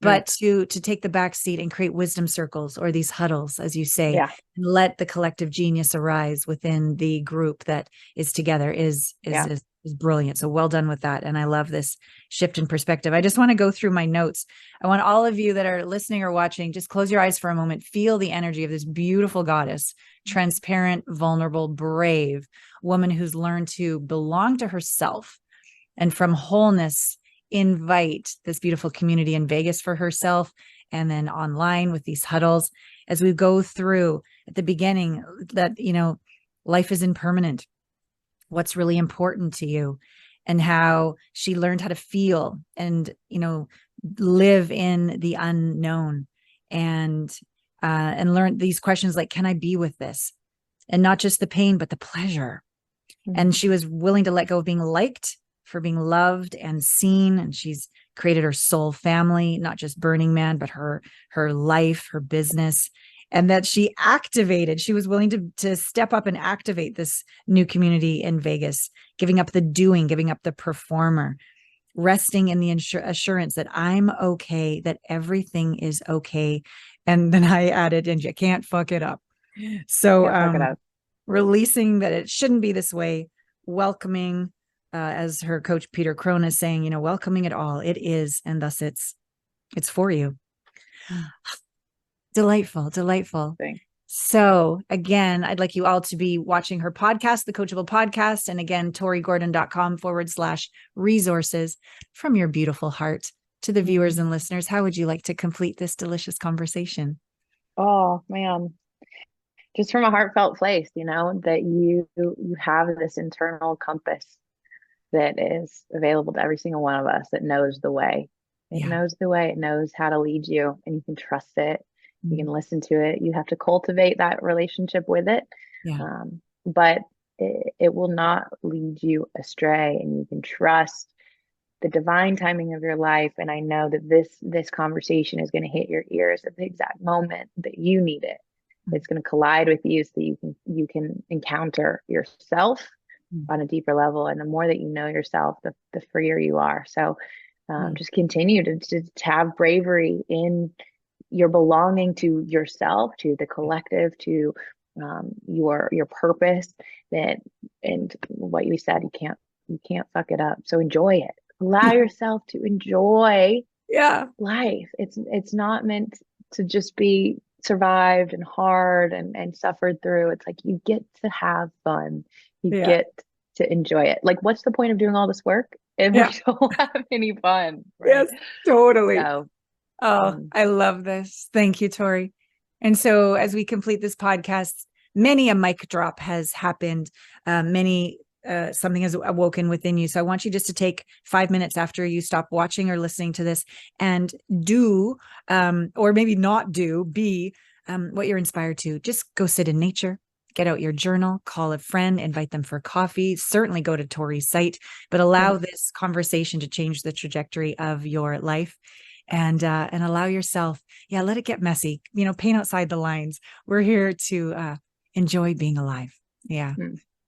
Mm, but to take the back seat and create wisdom circles or these huddles, as you say, yeah. and let the collective genius arise within the group that is together Yeah. is brilliant. So well done with that. And I love this shift in perspective. I just want to go through my notes. I want all of you that are listening or watching, just close your eyes for a moment, feel the energy of this beautiful goddess, transparent, vulnerable, brave woman who's learned to belong to herself, and from wholeness invite this beautiful community in Vegas for herself, and then online with these huddles as we go through at the beginning that life is impermanent, what's really important to you, and how she learned how to feel and live in the unknown, and learn these questions like, can I be with this, and not just the pain but the pleasure. Mm-hmm. And she was willing to let go of being liked for being loved and seen. And she's created her soul family, not just Burning Man, but her life, her business. And that she was willing to step up and activate this new community in Vegas, giving up the doing, giving up the performer, resting in the assurance that I'm okay, that everything is okay. And then I added, and you can't fuck it up. So, Can't fuck it up. releasing that it shouldn't be this way, welcoming, as her coach Peter Crone is saying, welcoming it all. It is, and thus it's for you. Delightful, delightful. Thanks. So again, I'd like you all to be watching her podcast, the Coachable Podcast. And again, torigordon.com/resources. From your beautiful heart to the viewers and listeners, how would you like to complete this delicious conversation? Oh man, just from a heartfelt place, that you have this internal compass that is available to every single one of us that knows the way. It Yeah. knows the way, it knows how to lead you, and you can trust it. You can Mm. listen to it. You have to cultivate that relationship with it. Yeah. But it will not lead you astray, and you can trust the divine timing of your life. And I know that this conversation is going to hit your ears at the exact moment that you need it. Mm. It's going to collide with you so you can encounter yourself Mm. on a deeper level. And the more that you know yourself, the freer you are. So Mm. just continue to have bravery in you're belonging to yourself, to the collective, to your purpose. That, and what you said, you can't fuck it up. So enjoy it. Allow yourself to enjoy Yeah. life. It's not meant to just be survived and hard and suffered through. It's like you get to have fun. You Yeah. get to enjoy it. Like, what's the point of doing all this work if Yeah. we don't have any fun, right? Yes, totally. So, Oh, I love this. Thank you, Tori. And so as we complete this podcast, many a mic drop has happened. Something has awoken within you. So I want you just to take 5 minutes after you stop watching or listening to this and do, or maybe not do, be what you're inspired to. Just go sit in nature, get out your journal, call a friend, invite them for coffee, certainly go to Tori's site, but allow this conversation to change the trajectory of your life. And allow yourself, let it get messy, paint outside the lines. We're here to enjoy being alive. Yeah.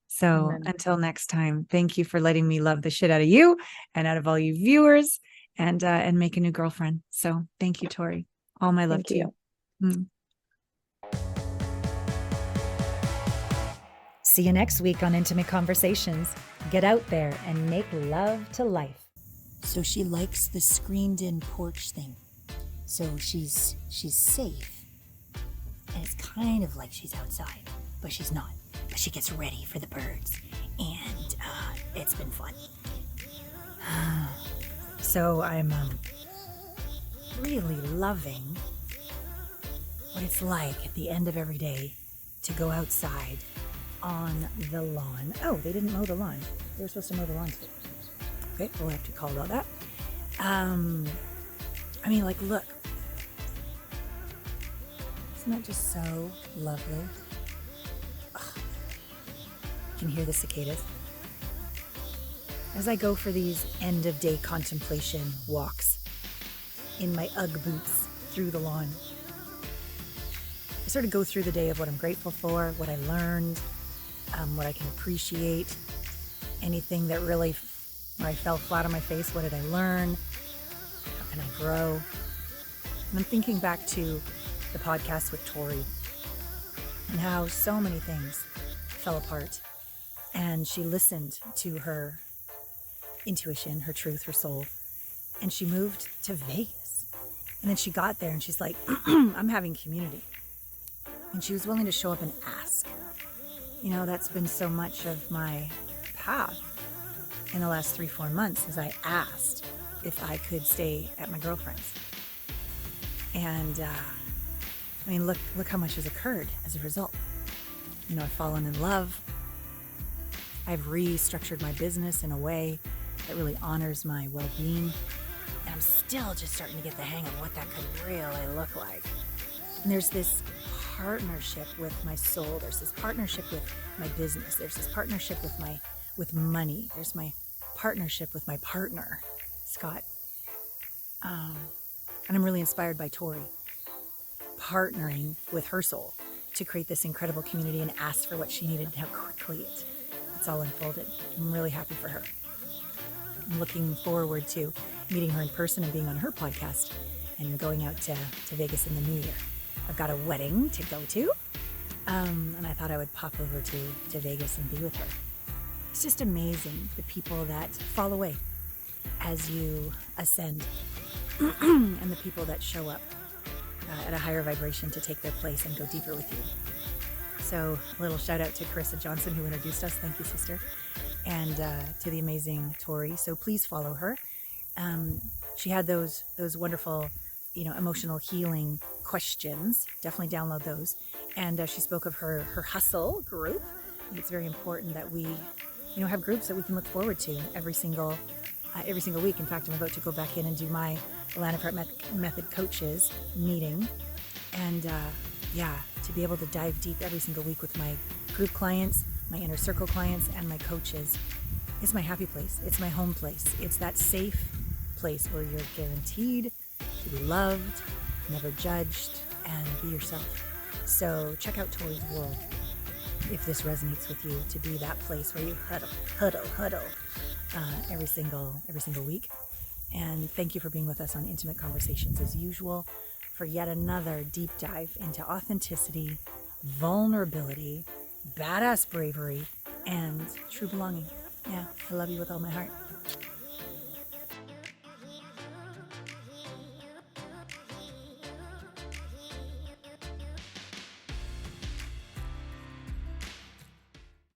So Amen. Until next time, thank you for letting me love the shit out of you and out of all you viewers, and make a new girlfriend. So thank you, Tori. All my love to you. See you next week on Intimate Conversations. Get out there and make love to life. So she likes the screened-in porch thing. So she's safe. And it's kind of like she's outside, but she's not. But she gets ready for the birds. And it's been fun. So I'm really loving what it's like at the end of every day to go outside on the lawn. Oh, they didn't mow the lawn. They were supposed to mow the lawn today. Okay, we'll have to call about that. Look. Isn't that just so lovely? Ugh. You can hear the cicadas. As I go for these end-of-day contemplation walks in my Ugg boots through the lawn, I sort of go through the day of what I'm grateful for, what I learned, what I can appreciate, anything that really, where I fell flat on my face, what did I learn? How can I grow? And I'm thinking back to the podcast with Tori and how so many things fell apart. And she listened to her intuition, her truth, her soul, and she moved to Vegas. And then she got there and she's like, I'm having community. And she was willing to show up and ask. That's been so much of my path in the last 3-4 months, as I asked if I could stay at my girlfriend's. And look how much has occurred as a result. I've fallen in love. I've restructured my business in a way that really honors my well-being. And I'm still just starting to get the hang of what that could really look like. And there's this partnership with my soul. There's this partnership with my business. There's this partnership with money. There's my partnership with my partner, Scott. And I'm really inspired by Tori partnering with her soul to create this incredible community and ask for what she needed and how quickly it's all unfolded. I'm really happy for her. I'm looking forward to meeting her in person and being on her podcast and going out to Vegas in the new year. I've got a wedding to go to, and I thought I would pop over to Vegas and be with her. It's just amazing, the people that fall away as you ascend and the people that show up at a higher vibration to take their place and go deeper with you. So a little shout out to Carissa Johnson, who introduced us. Thank you, sister. And to the amazing Tori. So please follow her. She had those wonderful, emotional healing questions. Definitely download those. And she spoke of her hustle group. And it's very important that we, have groups that we can look forward to every single week. In fact, I'm about to go back in and do my Atlanta Prep Method Coaches meeting. And to be able to dive deep every single week with my group clients, my inner circle clients, and my coaches is my happy place. It's my home place. It's that safe place where you're guaranteed to be loved, never judged, and be yourself. So check out Tori's World if this resonates with you, to be that place where you huddle every single week. And thank you for being with us on Intimate Conversations as usual. for yet another deep dive into authenticity, vulnerability, badass bravery, and true belonging. Yeah, I love you with all my heart.